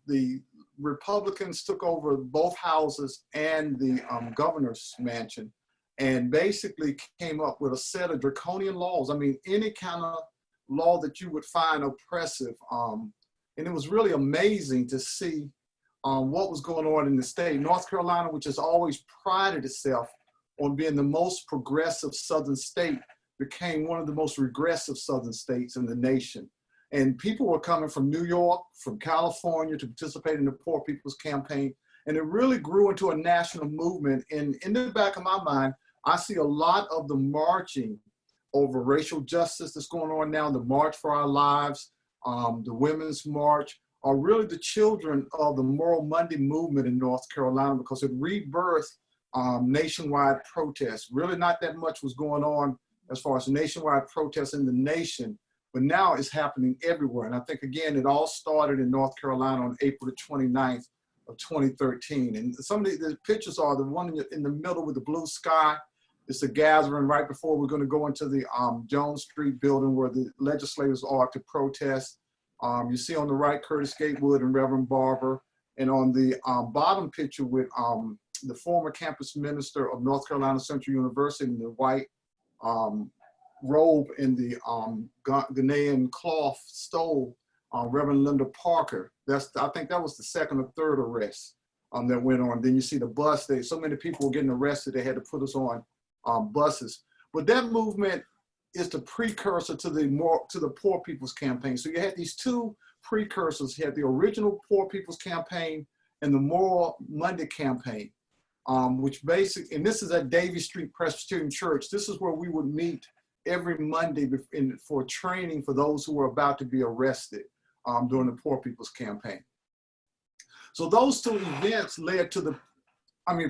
The Republicans took over both houses and the governor's mansion, and basically came up with a set of draconian laws. I mean, any kind of law that you would find oppressive. And it was really amazing to see what was going on in the state. North Carolina, which has always prided itself on being the most progressive southern state, became one of the most regressive southern states in the nation. And people were coming from New York, from California to participate in the Poor People's Campaign. And it really grew into a national movement. And in the back of my mind, I see a lot of the marching over racial justice that's going on now, the March for Our Lives, the Women's March, are really the children of the Moral Monday movement in North Carolina, because it rebirthed nationwide protests. Really not that much was going on as far as nationwide protests in the nation, but now it's happening everywhere. And I think, again, it all started in North Carolina on April the 29th of 2013. And some of the pictures are the one in the middle with the blue sky. It's a gathering right before we're going to go into the Jones Street building where the legislators are to protest. You see on the right, Curtis Gatewood and Reverend Barber. And on the bottom picture with the former campus minister of North Carolina Central University in the white robe in the Ghanaian cloth stole, Reverend Linda Parker. I think that was the second or third arrest that went on. Then you see the bus. So many people were getting arrested, they had to put us on buses. But that movement is the precursor to the Poor People's Campaign. So you had these two precursors. You had the original Poor People's Campaign and the Moral Monday Campaign, which basically, and this is at Davie Street Presbyterian Church. This is where we would meet every Monday for training for those who were about to be arrested during the Poor People's Campaign. So those two events led to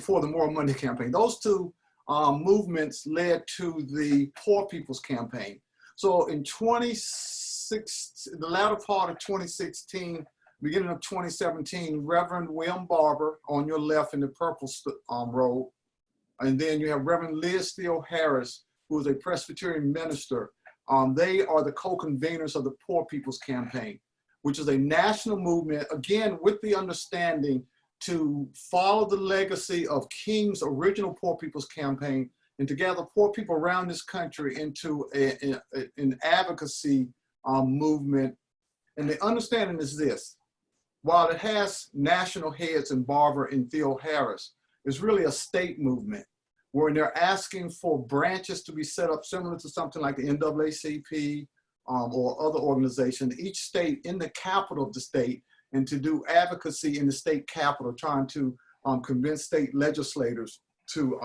for the Moral Monday Campaign, those two movements led to the Poor People's Campaign. So in the latter part of 2016, beginning of 2017, Reverend William Barber on your left in the purple robe, and then you have Reverend Liz Steele Harris, who is a Presbyterian minister. They are the co-conveners of the Poor People's Campaign, which is a national movement, again, with the understanding to follow the legacy of King's original Poor People's Campaign and to gather poor people around this country into an advocacy movement. And the understanding is this: while it has national heads in Barber and Theo Harris, it's really a state movement where they're asking for branches to be set up similar to something like the NAACP or other organizations, each state in the capital of the state. and to do advocacy in the state capitol, trying to convince state legislators to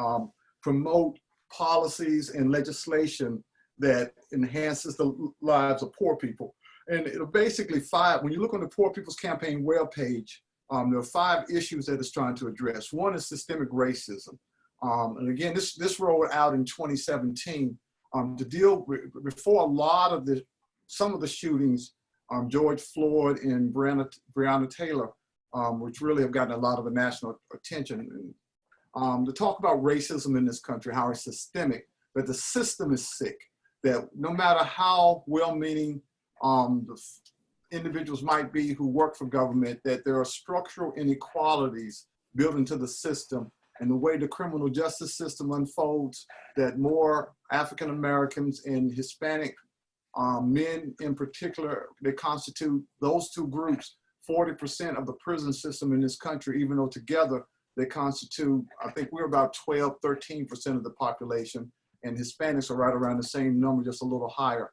promote policies and legislation that enhances the lives of poor people. And it'll basically when you look on the Poor People's Campaign webpage, there are 5 issues that it's trying to address. One is systemic racism. And again, this rolled out in 2017 to deal with, before a lot of some of the shootings, George Floyd and Breonna Taylor, which really have gotten a lot of the national attention. To talk about racism in this country, how it's systemic, that the system is sick, that no matter how well-meaning the individuals might be who work for government, that there are structural inequalities built into the system, and the way the criminal justice system unfolds, that more African Americans and Hispanic men in particular, they constitute, those 2 groups, 40% of the prison system in this country, even though together they constitute, I think we're about 12, 13% of the population, and Hispanics are right around the same number, just a little higher.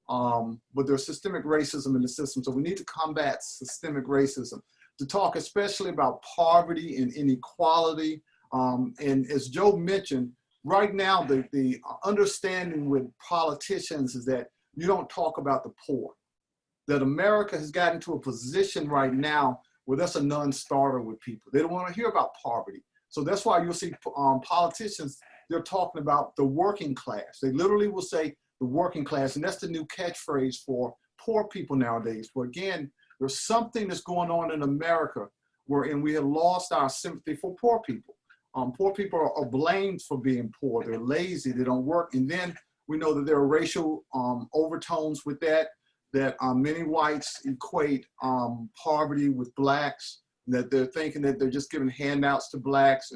But there's systemic racism in the system, so we need to combat systemic racism. To talk especially about poverty and inequality, and as Joe mentioned, right now the understanding with politicians is that you don't talk about the poor. That America has gotten to a position right now where that's a non-starter with people. They don't want to hear about poverty. So that's why you'll see politicians, they're talking about the working class. They literally will say the working class, and that's the new catchphrase for poor people nowadays. But again, there's something that's going on in America wherein we have lost our sympathy for poor people. Poor people are blamed for being poor. They're lazy, they don't work. And then we know that there are racial overtones with that many whites equate poverty with blacks, that they're thinking that they're just giving handouts to blacks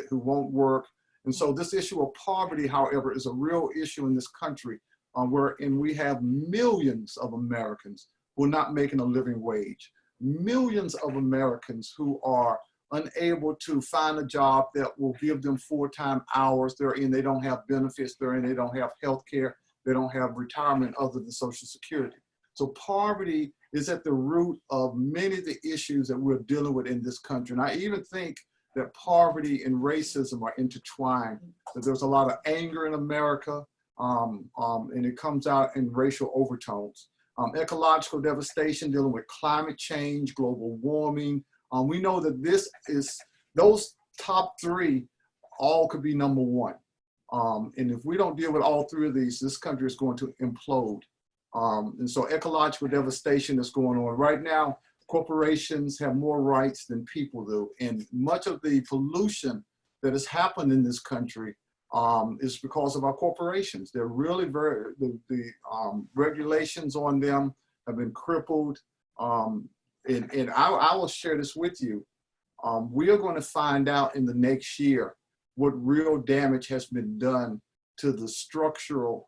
who won't work. And so this issue of poverty, however, is a real issue in this country, wherein we have millions of Americans who are not making a living wage, millions of Americans who are unable to find a job that will give them full-time hours. They don't have benefits, they don't have health care, they don't have retirement other than Social Security. So poverty is at the root of many of the issues that we're dealing with in this country. And I even think that poverty and racism are intertwined, that there's a lot of anger in America, and it comes out in racial overtones. Ecological devastation, dealing with climate change, global warming. We know that those top 3 all could be number 1. And if we don't deal with all 3 of these, this country is going to implode. And so ecological devastation is going on. Right now, corporations have more rights than people do. And much of the pollution that has happened in this country is because of our corporations. They're really the regulations on them have been crippled. And I will share this with you. We are going to find out in the next year what real damage has been done to the structures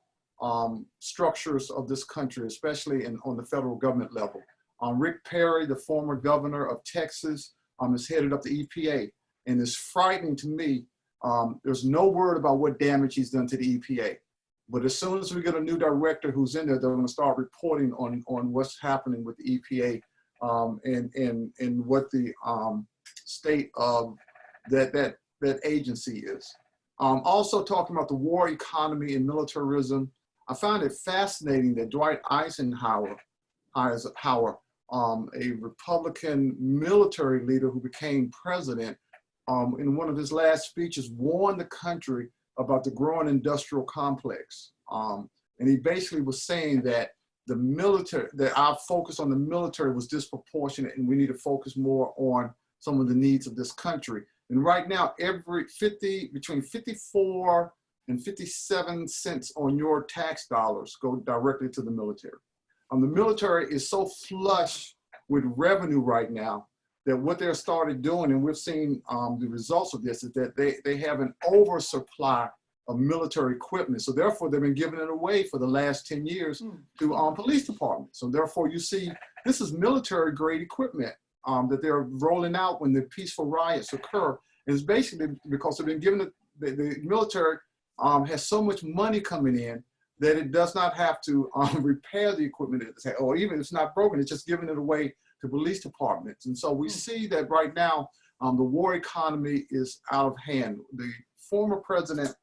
of this country, especially on the federal government level. Rick Perry, the former governor of Texas, has headed up the EPA, and it's frightening to me. There's no word about what damage he's done to the EPA. But as soon as we get a new director who's in there, they're going to start reporting on what's happening with the EPA and what the state of that agency is. Also talking about the war economy and militarism, I found it fascinating that Dwight Eisenhower, a Republican military leader who became president, in one of his last speeches warned the country about the growing industrial complex. And he basically was saying that that our focus on the military was disproportionate and we need to focus more on some of the needs of this country. And right now, between 54 and 57 cents on your tax dollars go directly to the military. The military is so flush with revenue right now that what they're started doing, and we've seen the results of this, is that they have an oversupply of military equipment. So therefore, they've been giving it away for the last 10 years to police departments. So therefore, you see, this is military grade equipment that they're rolling out when the peaceful riots occur. And it's basically because they've been given the military has so much money coming in that it does not have to repair the equipment, or even if it's not broken, it's just giving it away to police departments. And so we see that right now, the war economy is out of hand. The former president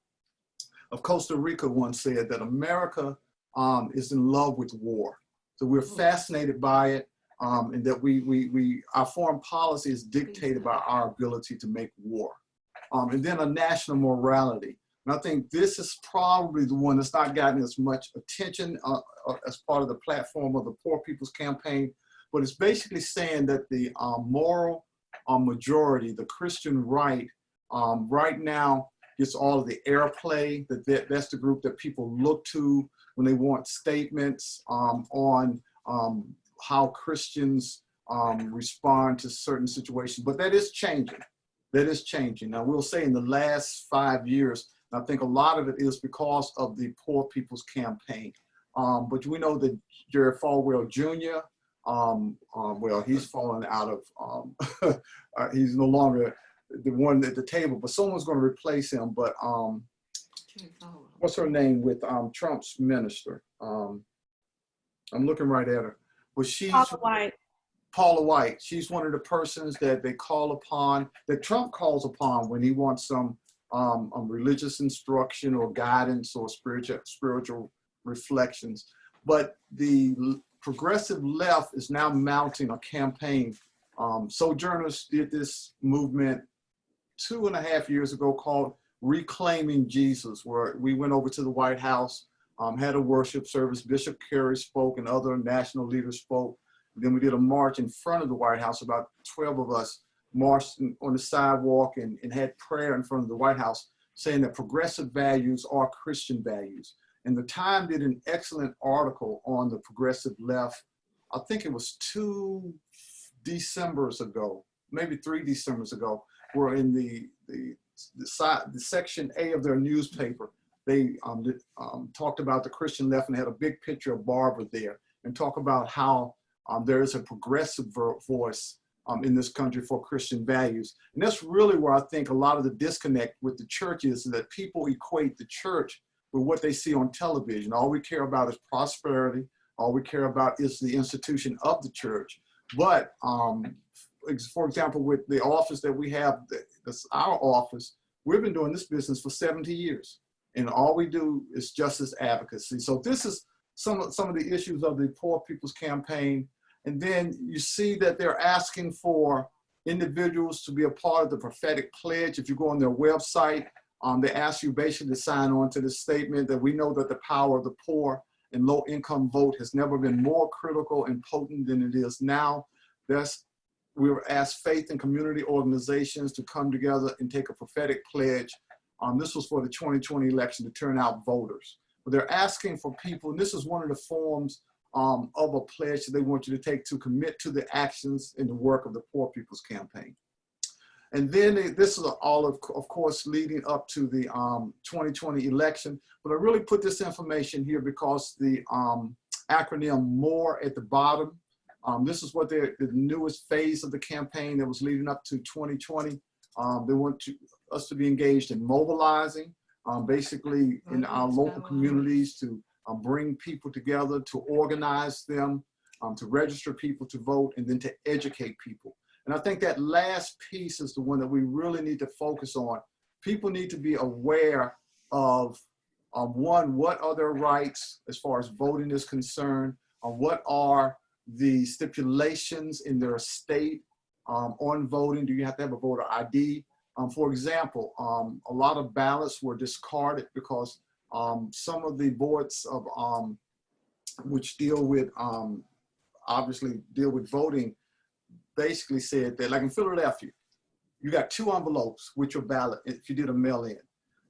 of Costa Rica once said that America is in love with war. So we're fascinated by it, and that our foreign policy is dictated by our ability to make war. And then a national morality. And I think this is probably the one that's not gotten as much attention as part of the platform of the Poor People's Campaign, but it's basically saying that the moral majority, the Christian right, right now gets all of the airplay. That's the group that people look to when they want statements on how Christians respond to certain situations. But that is changing. That is changing. Now, we'll say in the last 5 years, I think a lot of it is because of the Poor People's Campaign. But we know that Jerry Falwell Jr., well, he's fallen out of, he's no longer the one at the table, but someone's going to replace him. But what's her name with Trump's minister? I'm looking right at her. But she's Paula White. She's one of the persons that they call upon, that Trump calls upon when he wants some religious instruction or guidance or spiritual reflections. But the progressive left is now mounting a campaign. Sojourners did this movement 2.5 years ago called Reclaiming Jesus, where we went over to the White House, had a worship service. Bishop Kerry spoke and other national leaders spoke. Then we did a march in front of the White House. About 12 of us marched on the sidewalk and had prayer in front of the White House, saying that progressive values are Christian values. And the Time did an excellent article on the progressive left. I think it was 2 Decembers ago, maybe 3 Decembers ago, where in the section A of their newspaper, they talked about the Christian left and had a big picture of Barbara there, and talk about how there is a progressive voice in this country for Christian values. And that's really where I think a lot of the disconnect with the church is, that people equate the church with what they see on television. All we care about is prosperity. All we care about is the institution of the church. But for example, with the office that we have, that's our office, we've been doing this business for 70 years. And all we do is justice advocacy. So this is some of the issues of the Poor People's Campaign. And then you see that they're asking for individuals to be a part of the prophetic pledge. If you go on their website, they ask you basically to sign on to this statement that we know that the power of the poor and low income vote has never been more critical and potent than it is now. We were asked faith and community organizations to come together and take a prophetic pledge. This was for the 2020 election to turn out voters. But they're asking for people, and this is one of the forms of a pledge that they want you to take to commit to the actions and the work of the Poor People's Campaign. And then this is all of course, leading up to the 2020 election. But I really put this information here because the acronym MORE at the bottom, this is what the newest phase of the campaign that was leading up to 2020. They want us to be engaged in mobilizing, basically in our local communities, to bring people together, to organize them, to register people to vote, and then to educate people. And I think that last piece is the one that we really need to focus on. People need to be aware of, one, what are their rights as far as voting is concerned, what are the stipulations in their state on voting. Do you have to have a voter ID? For example, a lot of ballots were discarded because some of the boards of which deal with obviously deal with voting basically said that, like in Philadelphia, you got 2 envelopes with your ballot if you did a mail-in.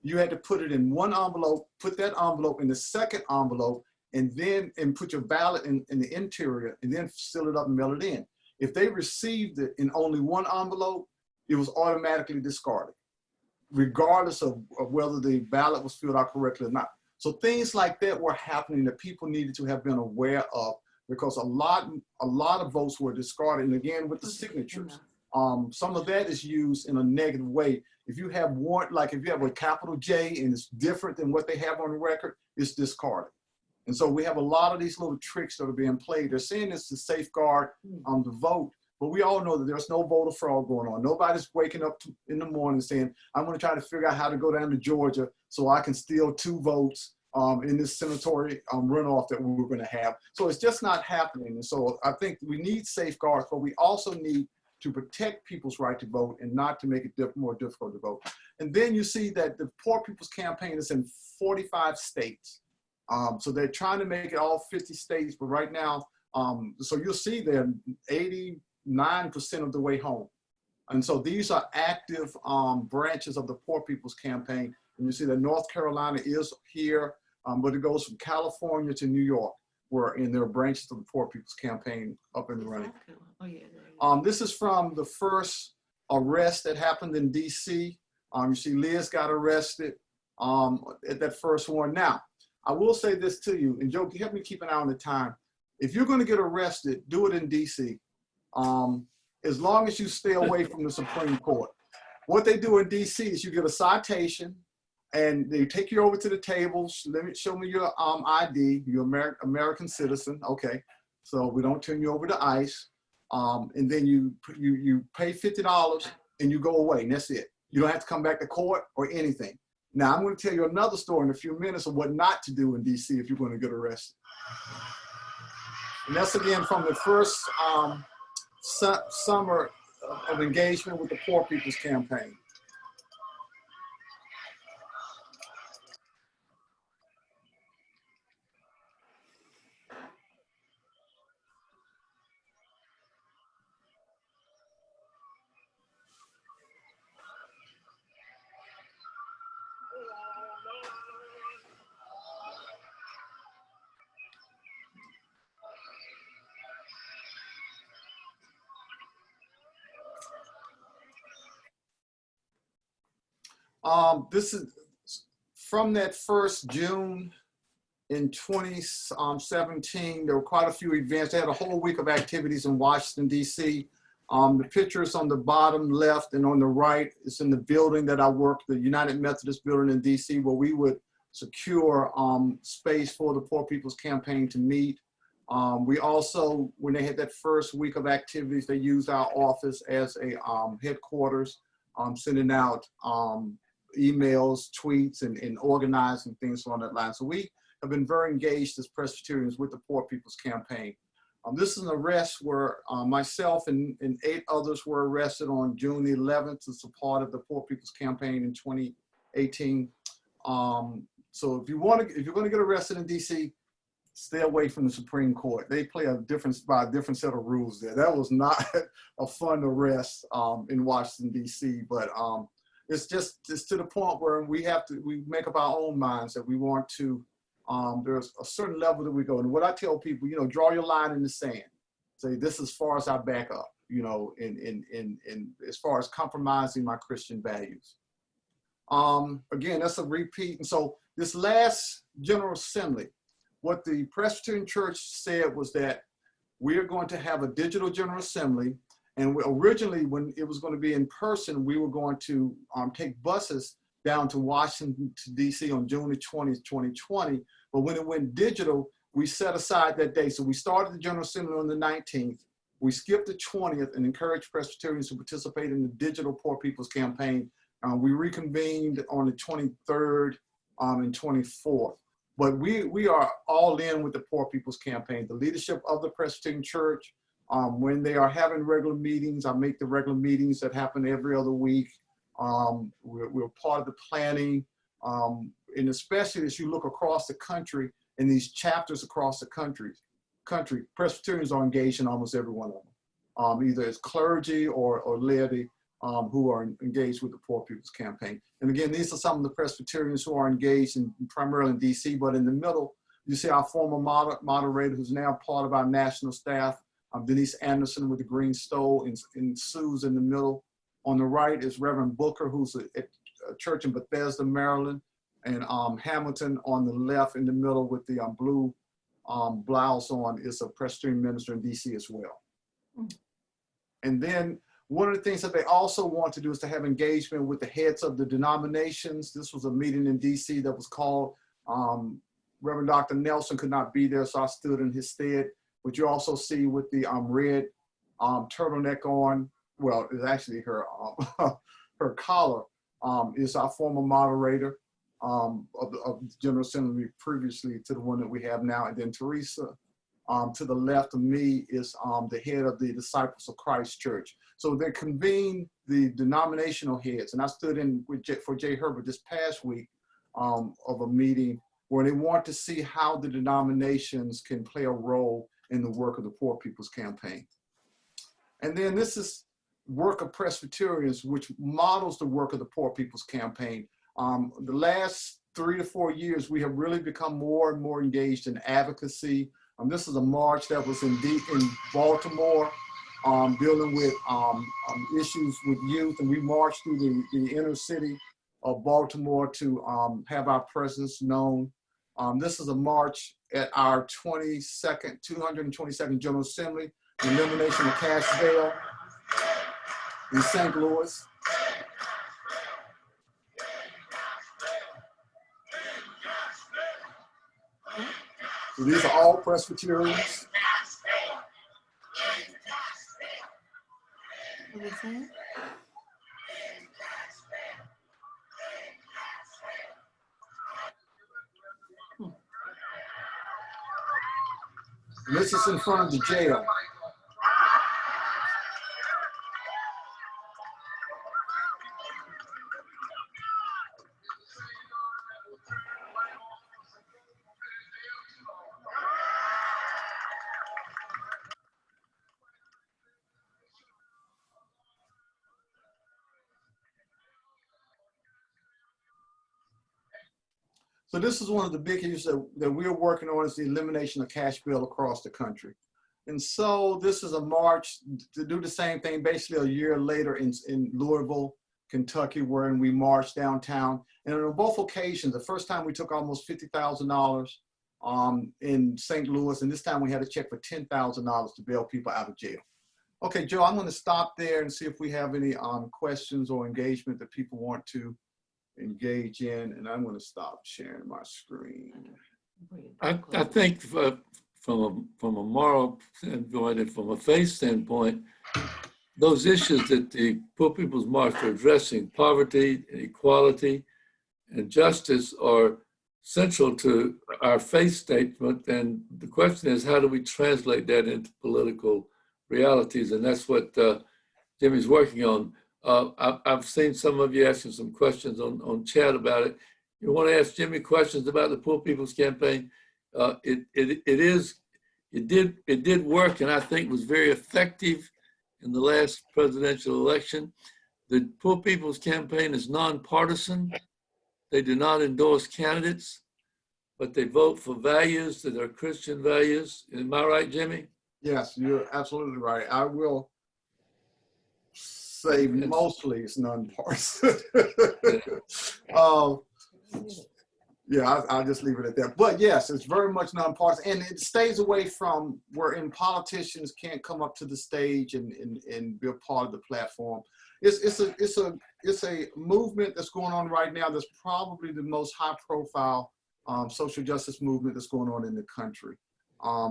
You had to put it in one envelope, put that envelope in the second envelope, and put your ballot in the interior, and then seal it up and mail it in. If they received it in only one envelope, it was automatically discarded, regardless of whether the ballot was filled out correctly or not. So things like that were happening that people needed to have been aware of, because a lot of votes were discarded. And again, with the signatures, some of that is used in a negative way. If you have one, like if you have a capital J and it's different than what they have on the record, it's discarded. And so we have a lot of these little tricks that are being played. They're saying this to safeguard the vote, but we all know that there's no voter fraud going on. Nobody's waking up in the morning saying, I'm going to try to figure out how to go down to Georgia so I can steal 2 votes in this senatorial runoff that we were going to have. So it's just not happening. And so I think we need safeguards, but we also need to protect people's right to vote and not to make it more difficult to vote. And then you see that the Poor People's Campaign is in 45 states. So they're trying to make it all 50 states, but right now, so you'll see they're 89% of the way home. And so these are active branches of the Poor People's Campaign. And you see that North Carolina is here, but it goes from California to New York, where there are branches of the Poor People's Campaign up and running.
Oh, yeah.
This is from the first arrest that happened in DC. You see Liz got arrested at that first one. Now, I will say this to you, and Joe, help me keep an eye on the time. If you're going to get arrested, do it in DC, as long as you stay away from the Supreme Court. What they do in DC is you get a citation, and they take you over to the table. Show me your ID. You're American citizen. Okay, so we don't turn you over to ICE, and then you pay $50 and you go away, and that's it. You don't have to come back to court or anything. Now, I'm going to tell you another story in a few minutes of what not to do in DC if you're going to get arrested. And that's again from the first summer of engagement with the Poor People's Campaign. This is from that first June in 2017. There were quite a few events. They had a whole week of activities in Washington, D.C. The pictures on the bottom left and on the right is in the building that I worked, the United Methodist building in D.C., where we would secure space for the Poor People's Campaign to meet. We also, when they had that first week of activities, they used our office as a headquarters, sending out emails, tweets, and organizing things along that line. So we have been very engaged as Presbyterians with the Poor People's Campaign. This is an arrest where myself and 8 others were arrested on June 11th as a part of the Poor People's Campaign in 2018. So if you're going to get arrested in DC, stay away from the Supreme Court. They play by a different set of rules there. That was not a fun arrest in Washington, D.C., but it's to the point where we make up our own minds that we want to, there's a certain level that we go. And what I tell people, draw your line in the sand. Say, this is as far as I back up, in as far as compromising my Christian values. Again, that's a repeat. And so this last General Assembly, what the Presbyterian Church said was that we are going to have a digital General Assembly. And originally, when it was going to be in person, we were going to take buses down to Washington, D.C. on June the 20th, 2020. But when it went digital, we set aside that day. So we started the General Assembly on the 19th. We skipped the 20th and encouraged Presbyterians to participate in the digital Poor People's Campaign. We reconvened on the 23rd and 24th. But we are all in with the Poor People's Campaign. The leadership of the Presbyterian Church, when they are having regular meetings, I make the regular meetings that happen every other week. We're part of the planning. And especially as you look across the country in these chapters across the country, Presbyterians are engaged in almost every one of them, either as clergy or laity who are engaged with the Poor People's Campaign. And again, these are some of the Presbyterians who are engaged primarily in DC, but in the middle, you see our former moderator who's now part of our national staff, Denise Anderson with the Green Stole, and Sue's in the middle. On the right is Reverend Booker, who's at a church in Bethesda, Maryland, and Hamilton on the left in the middle with the blue blouse on is a Presbyterian minister in DC as well. And then one of the things that they also want to do is to have engagement with the heads of the denominations. This was a meeting in DC that was called Reverend Dr. Nelson could not be there, so I stood in his stead. But you also see with the red turtleneck on, well, it's actually her her collar, is our former moderator of the General Assembly previously to the one that we have now. And then Teresa, to the left of me, is the head of the Disciples of Christ Church. So they convened the denominational heads, and I stood in for Jay Herbert this past week of a meeting where they want to see how the denominations can play a role in the work of the Poor People's Campaign. And then this is work of Presbyterians, which models the work of the Poor People's Campaign. The last 3 to 4 years, we have really become more and more engaged in advocacy. This is a march that was in Baltimore, dealing with issues with youth, and we marched through the inner city of Baltimore to have our presence known. This is a march at our 222nd General Assembly, the elimination of cash bail in St. Louis. So these are all Presbyterians.
What was that?
And this is in front of the jail. So this is one of the big issues that we're working on, is the elimination of cash bail across the country. And so this is a march to do the same thing, basically a year later in Louisville, Kentucky, wherein we marched downtown. And on both occasions, the first time we took almost $50,000 in St. Louis, and this time we had a check for $10,000 to bail people out of jail. Okay, Joe, I'm gonna stop there and see if we have any questions or engagement that people want to engage in, and I'm going to stop sharing my screen.
I think from a moral standpoint and from a faith standpoint, those issues that the Poor People's March are addressing, poverty, equality, and justice, are central to our faith statement. And the question is, how do we translate that into political realities? And that's what Jimmy's working on. I've seen some of you asking some questions on chat about it. You want to ask Jimmy questions about the Poor People's Campaign? It did work, and I think was very effective in the last presidential election. The Poor People's Campaign is nonpartisan. They do not endorse candidates, but they vote for values that are Christian values. Am I right, Jimmy?
Yes, you're absolutely right. I will say mostly it's nonpartisan. Yeah, I'll just leave it at that. But yes, it's very much nonpartisan, and it stays away from wherein politicians can't come up to the stage and be a part of the platform. It's a movement that's going on right now that's probably the most high-profile social justice movement that's going on in the country.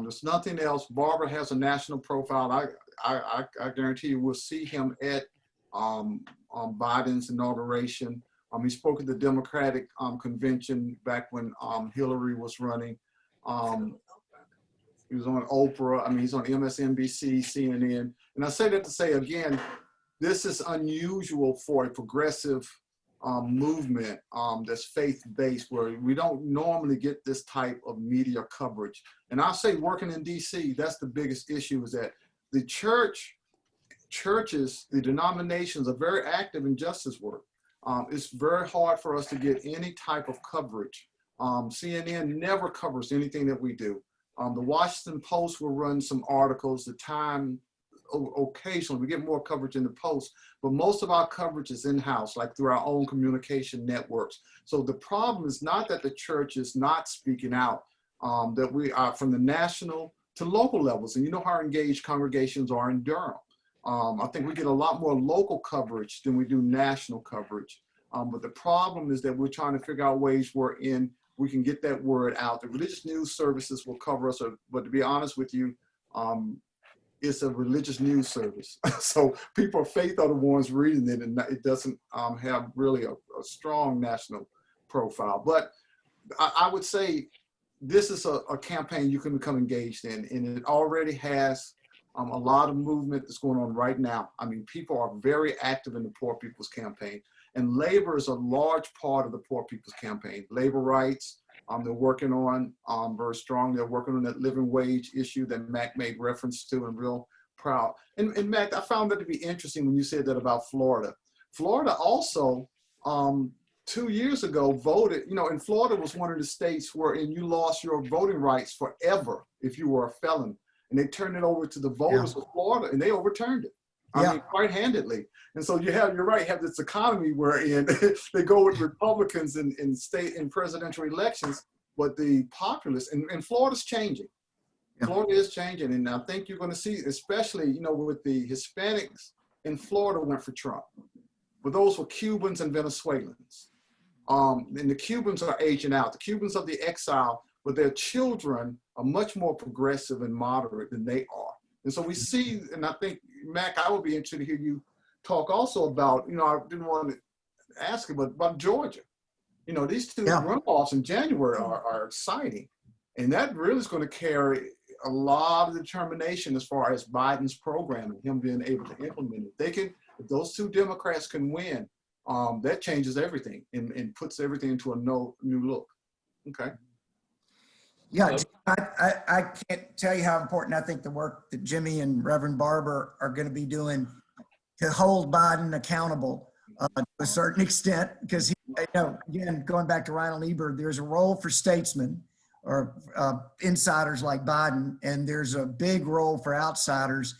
There's nothing else. Barbara has a national profile. I guarantee you we'll see him at Biden's inauguration. He spoke at the Democratic convention back when Hillary was running. He was on Oprah. I mean, he's on MSNBC, CNN. And I say that to say, again, this is unusual for a progressive movement that's faith-based, where we don't normally get this type of media coverage. And I'll say, working in DC, that's the biggest issue, is that the churches, the denominations are very active in justice work. It's very hard for us to get any type of coverage. CNN never covers anything that we do. The Washington Post will run some articles. The Time, occasionally, we get more coverage in the Post, but most of our coverage is in-house, like through our own communication networks. So the problem is not that the church is not speaking out, that we are from the national to local levels. And you know how engaged congregations are in Durham. I think we get a lot more local coverage than we do national coverage. But the problem is that we're trying to figure out ways wherein we can get that word out. The religious news services will cover us, but to be honest with you, it's a religious news service. So people of faith are the ones reading it, and it doesn't have really a strong national profile. But I would say this is a campaign you can become engaged in, and it already has a lot of movement that's going on right now. I mean, people are very active in the Poor People's Campaign, and labor is a large part of the Poor People's Campaign. Labor rights, they're working on very strong. They're working on that living wage issue that Mac made reference to, and real proud. And Mac, I found that to be interesting when you said that about Florida. Florida also, 2 years ago voted, in Florida was one of the states wherein you lost your voting rights forever if you were a felon. And they turned it over to the voters of Florida, and they overturned it. I mean, quite handedly. And so you're right, you have this economy wherein they go with Republicans in state and presidential elections, but the populace, and Florida's changing. Florida is changing, and I think you're going to see, especially, with the Hispanics in Florida went for Trump. But those were Cubans and Venezuelans. And the Cubans are aging out. The Cubans of the exile, but their children are much more progressive and moderate than they are. And so we see, and I think, Mac, I would be interested to hear you talk also about, I didn't want to ask you, but about Georgia. These two runoffs in January are exciting. And that really is going to carry a lot of determination as far as Biden's program and him being able to implement it. If those two Democrats can win, that changes everything and puts everything into a new look. Okay.
Yeah, I can't tell you how important I think the work that Jimmy and Reverend Barber are going to be doing to hold Biden accountable to a certain extent, because again, going back to Reinhold Niebuhr, there's a role for statesmen or insiders like Biden, and there's a big role for outsiders.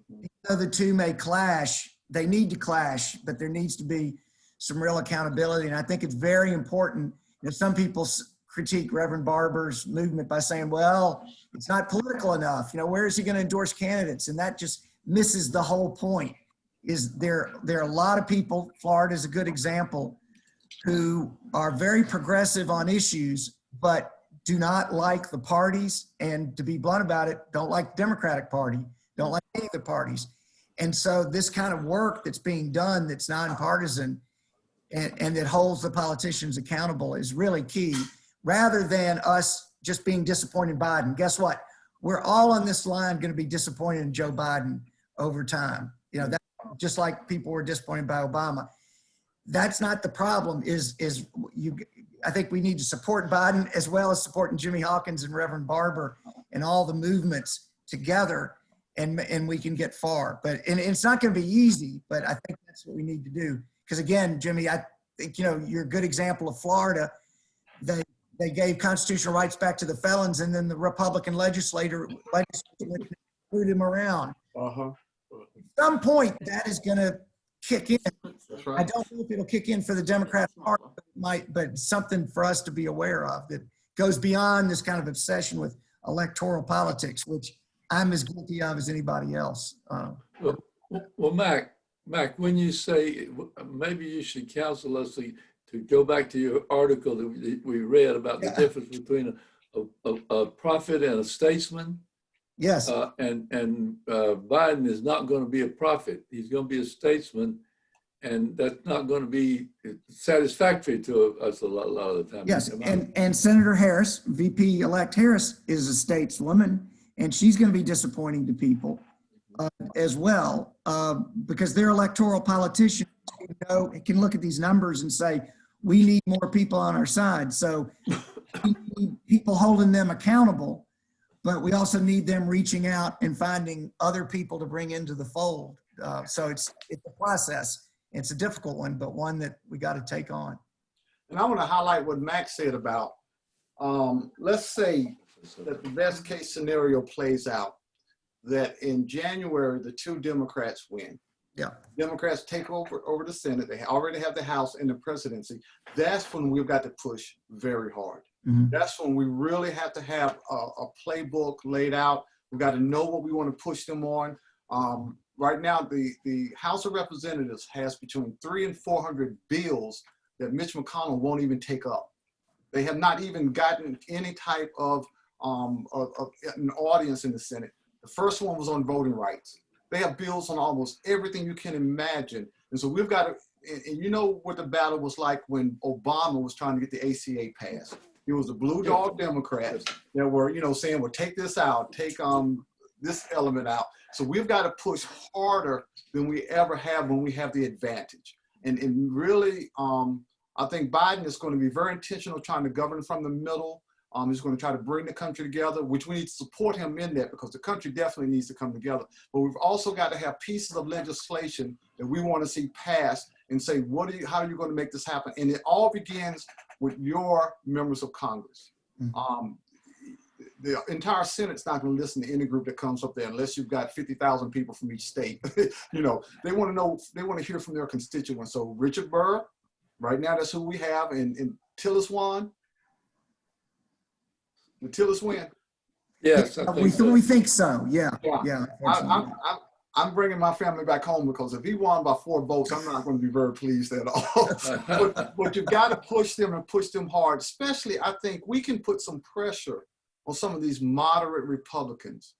Even though the two may clash, they need to clash, but there needs to be some real accountability. And I think it's very important. Some people critique Reverend Barber's movement by saying, well, it's not political enough. Where is he going to endorse candidates? And that just misses the whole point. There are a lot of people, Florida is a good example, who are very progressive on issues, but do not like the parties, and to be blunt about it, don't like the Democratic Party, don't like any of the parties. And so this kind of work that's being done that's nonpartisan and that holds the politicians accountable is really key, rather than us just being disappointed in Biden. Guess what? We're all on this line going to be disappointed in Joe Biden over time. That just like people were disappointed by Obama. That's not the problem. I think we need to support Biden as well as supporting Jimmy Hawkins and Reverend Barber and all the movements together, and we can get far. And it's not going to be easy, but I think that's what we need to do. Because again, Jimmy, I think you're a good example of Florida. They gave constitutional rights back to the felons, and then the Republican legislature moved him around. At some point, that is going to kick in.
That's right.
I don't know if it'll kick in for the Democratic Party, but something for us to be aware of that goes beyond this kind of obsession with electoral politics, which I'm as guilty of as anybody else.
Well, Mac, when you say maybe you should counsel us to go back to your article that we read about the difference between a prophet and a statesman.
Yes.
And Biden is not going to be a prophet. He's going to be a statesman, and that's not going to be satisfactory to us a lot of the time.
Yes, and Senator Harris, VP-elect Harris, is a stateswoman, and she's going to be disappointing to people as well, because they're electoral politicians who can look at these numbers and say, we need more people on our side. So we need people holding them accountable, but we also need them reaching out and finding other people to bring into the fold. So it's a process. It's a difficult one, but one that we got to take on.
And I want to highlight what Max said about, let's say that the best case scenario plays out, that in January, the two Democrats win.
Yeah.
Democrats take over the Senate. They already have the House and the presidency. That's when we've got to push very hard.
Mm-hmm.
That's when we really have to have a playbook laid out. We've got to know what we want to push them on. Right now, the House of Representatives has between 300 and 400 bills that Mitch McConnell won't even take up. They have not even gotten any type of an audience in the Senate. The first one was on voting rights. They have bills on almost everything you can imagine. And so we've got to, and you know what the battle was like when Obama was trying to get the ACA passed. It was the blue dog Democrats that were, you know, saying, well, take this out, take this element out. So we've got to push harder than we ever have when we have the advantage. And really, I think Biden is going to be very intentional trying to govern from the middle. He's going to try to bring the country together, which we need to support him in that because the country definitely needs to come together. But we've also got to have pieces of legislation that we want to see passed and say, how are you going to make this happen? And it all begins with your members of Congress. The entire Senate's not going to listen to any group that comes up there unless you've got 50,000 people from each state. You know, they want to know, they want to hear from their constituents. So Richard Burr, right now, that's who we have. And Tillis Wan. Will Tillis win?
Yes, I think so.
We think so. Yeah.
Yeah. I'm bringing my family back home because if he won by 4 votes, I'm not going to be very pleased at all. but you've got to push them and push them hard. Especially, I think we can put some pressure on some of these moderate Republicans.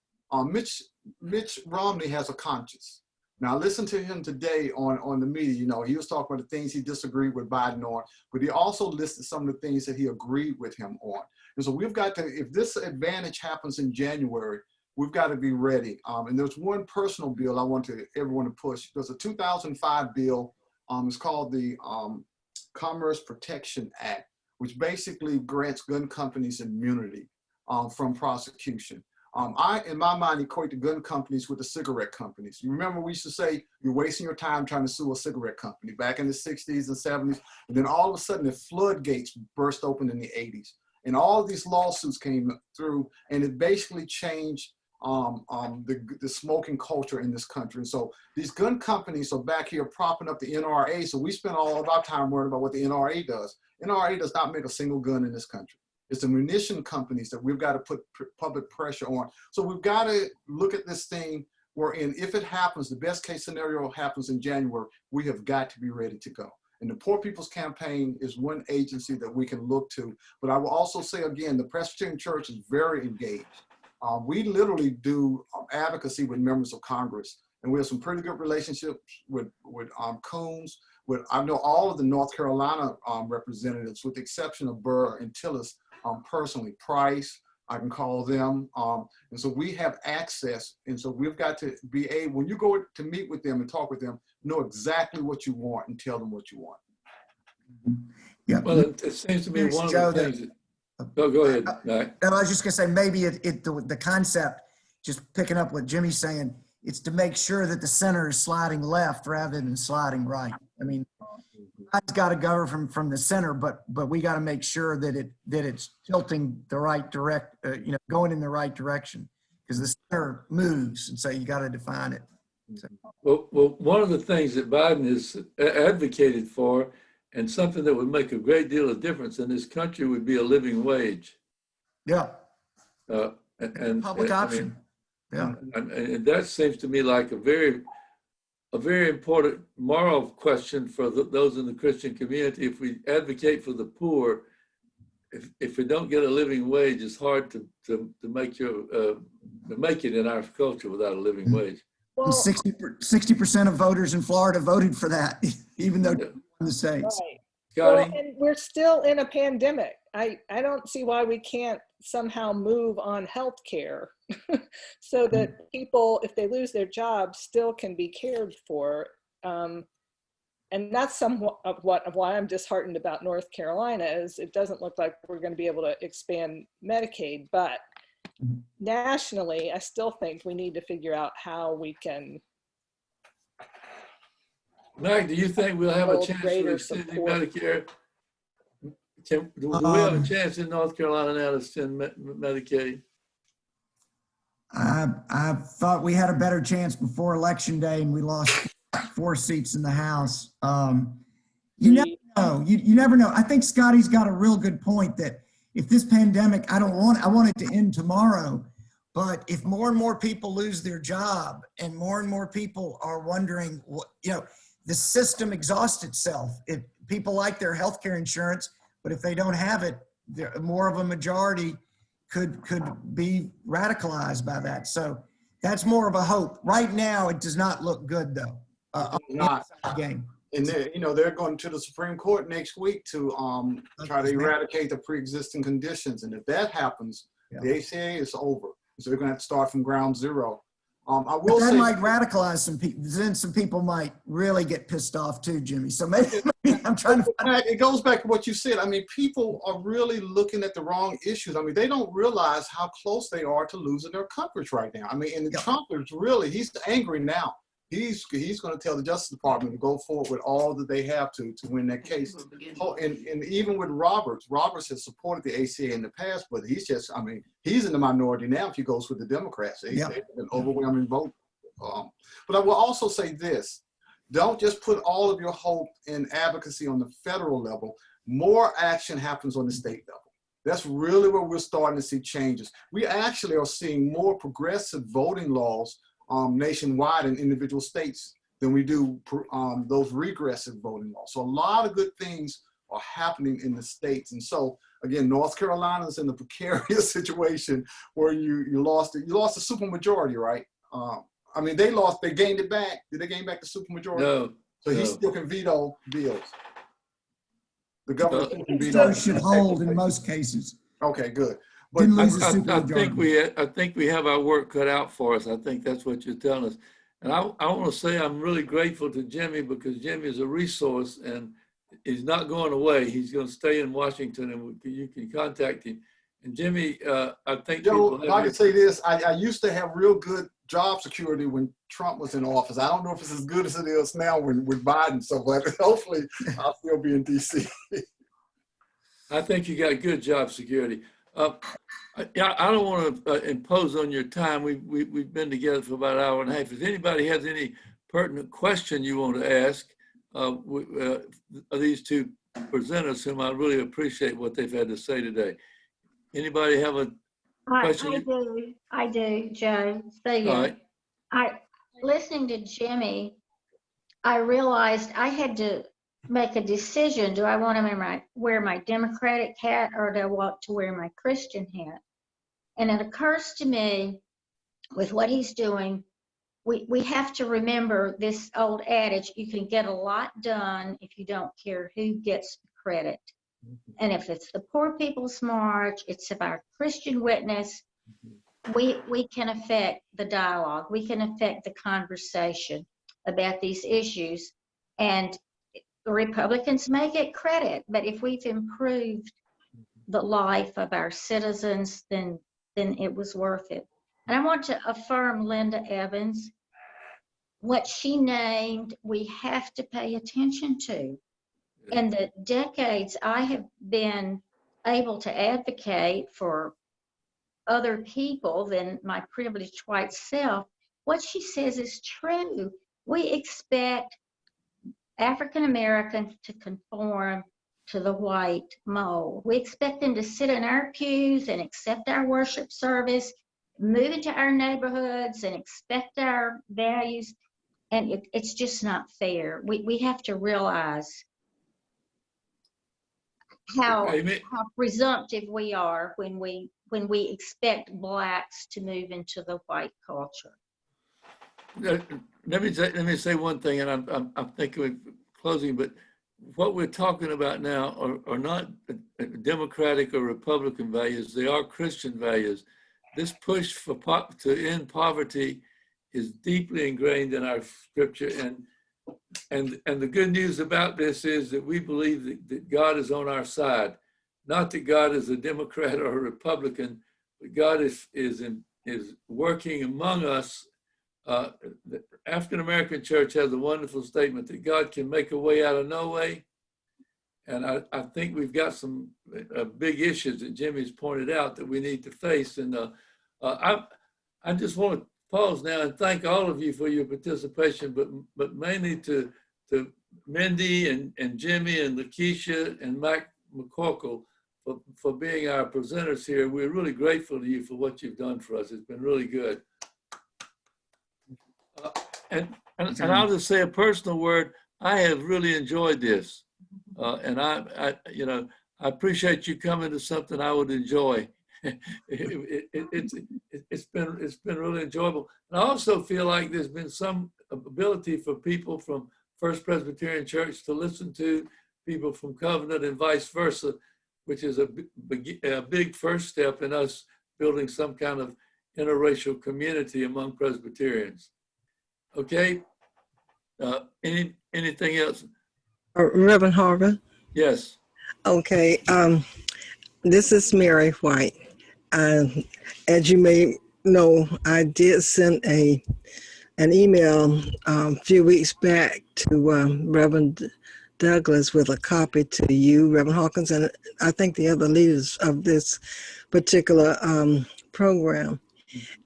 Mitch Romney has a conscience. Now, listen to him today on the media. You know, he was talking about the things he disagreed with Biden on, but he also listed some of the things that he agreed with him on. And so we've got to, if this advantage happens in January, we've got to be ready. And there's one personal bill I want everyone to push. There's a 2005 bill. It's called the Commerce Protection Act, which basically grants gun companies immunity from prosecution. I, in my mind, equate the gun companies with the cigarette companies. You remember we used to say, you're wasting your time trying to sue a cigarette company back in the 60s and 70s. And then all of a sudden the floodgates burst open in the 80s. And all of these lawsuits came through and it basically changed the smoking culture in this country. And so these gun companies are back here propping up the NRA. So we spend all of our time worrying about what the NRA does. NRA does not make a single gun in this country. It's the munition companies that we've got to put public pressure on. So we've got to look at this thing wherein if it happens, the best case scenario happens in January, we have got to be ready to go. And the Poor People's Campaign is one agency that we can look to. But I will also say again, the Presbyterian Church is very engaged. We literally do advocacy with members of Congress. And we have some pretty good relationships with Coons. I know all of the North Carolina representatives, with the exception of Burr and Tillis, personally, Price, I can call them. And so we have access. And so we've got to be able, when you go to meet with them and talk with them, know exactly what you want and tell them what you want.
Yeah.
Well, it seems to me one of the things go ahead.
I was just gonna say, maybe the concept, just picking up what Jimmy's saying, it's to make sure that the center is sliding left rather than sliding right. I mean, it's got to go from the center, but we got to make sure that it's tilting the right going in the right direction, because the center moves, and so you got to define it. So.
Well, one of the things that Biden has advocated for, and something that would make a great deal of difference in this country, would be a living wage.
Yeah.
And
public option. Yeah.
And that seems to me like a very important moral question for those in the Christian community. If we advocate for the poor, if we don't get a living wage, it's hard to make it in our culture without a living wage.
Well,
60% of voters in Florida voted for that, even though in the States.
Right.
Scotty?
Well, and we're still in a pandemic. I don't see why we can't somehow move on health care so that people, if they lose their jobs, still can be cared for. And that's somewhat of why I'm disheartened about North Carolina, is it doesn't look like we're going to be able to expand Medicaid. But nationally, I still think we need to figure out how we can.
Mac, do you think we'll have a chance for extending Medicare? Do we have a chance in North Carolina now to extend Medicaid?
I thought we had a better chance before Election Day, and we lost 4 seats in the House. You never know. You never know. I think Scotty's got a real good point that if this pandemic, I want it to end tomorrow, but if more and more people lose their job and more people are wondering, the system exhausts itself. If people like their healthcare insurance, but if they don't have it, more of a majority could be radicalized by that. So that's more of a hope. Right now, it does not look good though.
Not.
Game.
And they're going to the Supreme Court next week to try to eradicate the pre-existing conditions. And if that happens, the ACA is over. So they're going to have to start from ground zero. I will
that
say
might radicalize some people. Then some people might really get pissed off too, Jimmy. So maybe I'm trying to.
It goes back to what you said. I mean, people are really looking at the wrong issues. I mean, they don't realize how close they are to losing their coverage right now. I mean, and Trump is he's angry now. He's going to tell the Justice Department to go forward with all that they have to win that case. Oh, and even with Roberts has supported the ACA in the past, but he's in the minority now if he goes with the Democrats. They have an overwhelming vote. But I will also say this, don't just put all of your hope in advocacy on the federal level. More action happens on the state level. That's really where we're starting to see changes. We actually are seeing more progressive voting laws nationwide in individual states than we do those regressive voting laws. So a lot of good things are happening in the states. And so again, North Carolina's in a precarious situation where you lost a supermajority, right? I mean, they gained it back. Did they gain back the supermajority?
No.
So he still can veto bills. The governor still can veto.
Those should hold in most cases.
Okay, good. But
Didn't lose a
I
supermajority.
think we have our work cut out for us. I think that's what you're telling us. And I want to say I'm really grateful to Jimmy because Jimmy is a resource and he's not going away. He's going to stay in Washington and you can contact him. And Jimmy, I think
Joe, if I could say this, I used to have real good job security when Trump was in office. I don't know if it's as good as it is now with Biden. So, but hopefully I'll still be in DC.
I think you got good job security. I don't want to impose on your time. We've been together for about an hour and a half. If anybody has any pertinent question you want to ask, these two presenters, whom I really appreciate what they've had to say today. Anybody have a question?
I do, Joe. So listening to Jimmy, I realized I had to make a decision. Do I want to wear my Democratic hat or do I want to wear my Christian hat? And it occurs to me with what he's doing, we have to remember this old adage, you can get a lot done if you don't care who gets the credit. And if it's the Poor People's March, it's about Christian witness, we can affect the dialogue. We can affect the conversation about these issues. And the Republicans may get credit, but if we've improved the life of our citizens, then it was worth it. And I want to affirm Linda Evans. What she named, we have to pay attention to. In the decades I have been able to advocate for other people than my privileged white self, what she says is true. We expect African Americans to conform to the white mold. We expect them to sit in our pews and accept our worship service, move into our neighborhoods and expect our values. And it's just not fair. We have to realize how presumptive we are when we expect blacks to move into the white culture.
Let me say one thing, and I'm thinking of closing, but what we're talking about now are not Democratic or Republican values. They are Christian values. This push to end poverty is deeply ingrained in our scripture, and the good news about this is that we believe that God is on our side. Not that God is a Democrat or a Republican, but God is working among us. The African American Church has a wonderful statement that God can make a way out of no way. And I think we've got some big issues that Jimmy's pointed out that we need to face. And I just want to pause now and thank all of you for your participation, but mainly to Mindy and Jimmy and Lakeisha and Mike McCorkle for being our presenters here. We're really grateful to you for what you've done for us. It's been really good. And I'll just say a personal word. I have really enjoyed this, and I I appreciate you coming to something I would enjoy. It's been really enjoyable. And I also feel like there's been some ability for people from First Presbyterian Church to listen to people from Covenant and vice versa, which is a big first step in us building some kind of interracial community among Presbyterians. Okay. Anything else?
Reverend Harvey.
Yes.
Okay. This is Mary White. As you may know, I did send an email a few weeks back to Reverend Douglas with a copy to you, Reverend Hawkins, and I think the other leaders of this particular program.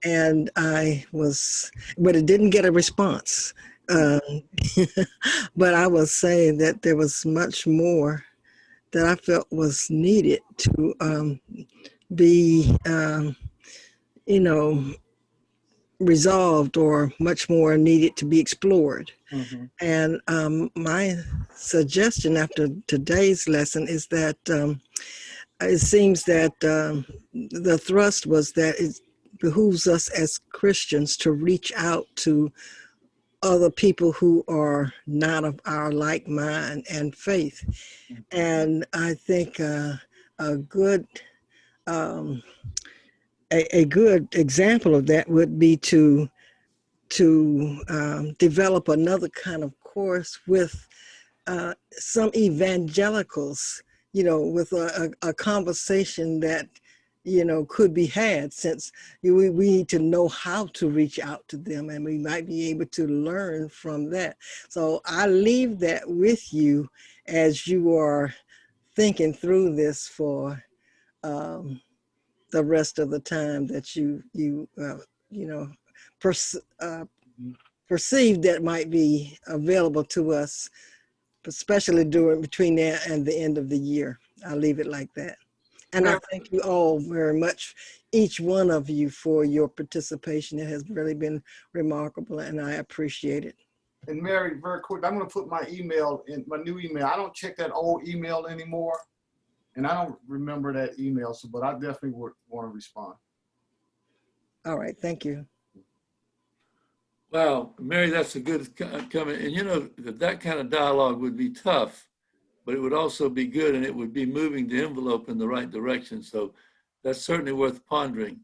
And but it didn't get a response. But I was saying that there was much more that I felt was needed to be, resolved, or much more needed to be explored.
Mm-hmm.
And my suggestion after today's lesson is that it seems that the thrust was that it behooves us as Christians to reach out to other people who are not of our like mind and faith. And I think a good example of that would be to develop another kind of course with some evangelicals, with a conversation that could be had, since we need to know how to reach out to them, and we might be able to learn from that. So I leave that with you as you are thinking through this for the rest of the time that you perceive that might be available to us, especially between now and the end of the year. I'll leave it like that. And I thank you all very much, each one of you, for your participation. It has really been remarkable, and I appreciate it.
And Mary, very quick, I'm going to put my email in my new email. I don't check that old email anymore, and I don't remember that email, but I definitely would want to respond.
All right, thank you.
Wow, Mary, that's a good comment. And that kind of dialogue would be tough, but it would also be good, and it would be moving the envelope in the right direction. So that's certainly worth pondering.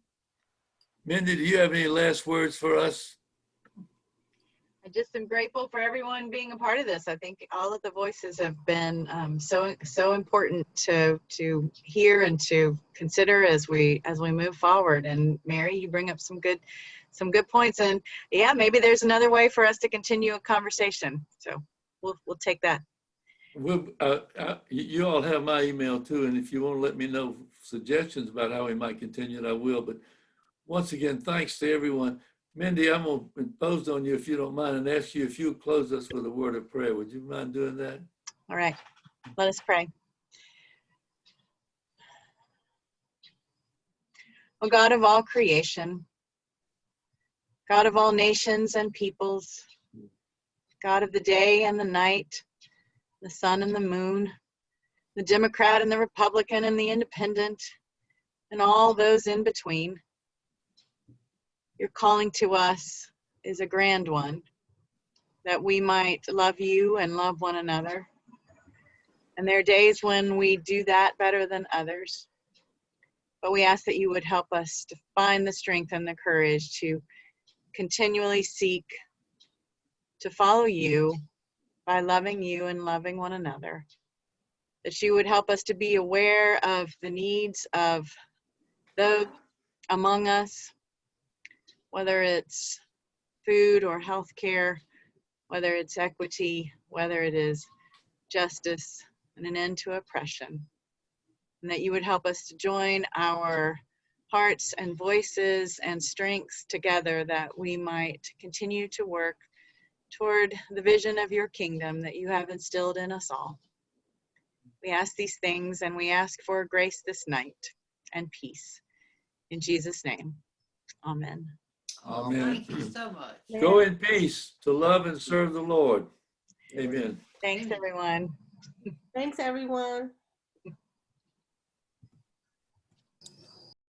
Mindy, do you have any last words for us?
I just am grateful for everyone being a part of this. I think all of the voices have been so important to hear and to consider as we move forward. And Mary, you bring up some good points. And yeah, maybe there's another way for us to continue a conversation. So we'll take that.
You all have my email too, and if you want to let me know suggestions about how we might continue it, I will. But once again, thanks to everyone. Mindy, I'm going to impose on you, if you don't mind, and ask you if you close us with a word of prayer. Would you mind doing that?
All right, let us pray. O God of all creation, God of all nations and peoples, God of the day and the night, the sun and the moon, the Democrat and the Republican and the independent, and all those in between. Your calling to us is a grand one, that we might love you and love one another. And there are days when we do that better than others. But we ask that you would help us to find the strength and the courage to continually seek to follow you by loving you and loving one another. That you would help us to be aware of the needs of those among us, whether it's food or healthcare, whether it's equity, whether it is justice and an end to oppression. And that you would help us to join our hearts and voices and strengths together, that we might continue to work toward the vision of your kingdom that you have instilled in us all. We ask these things, and we ask for grace this night and peace. In Jesus' name, amen.
Amen.
Thank you so much.
Go in peace to love and serve the Lord. Amen.
Thanks, everyone.
Thanks, everyone.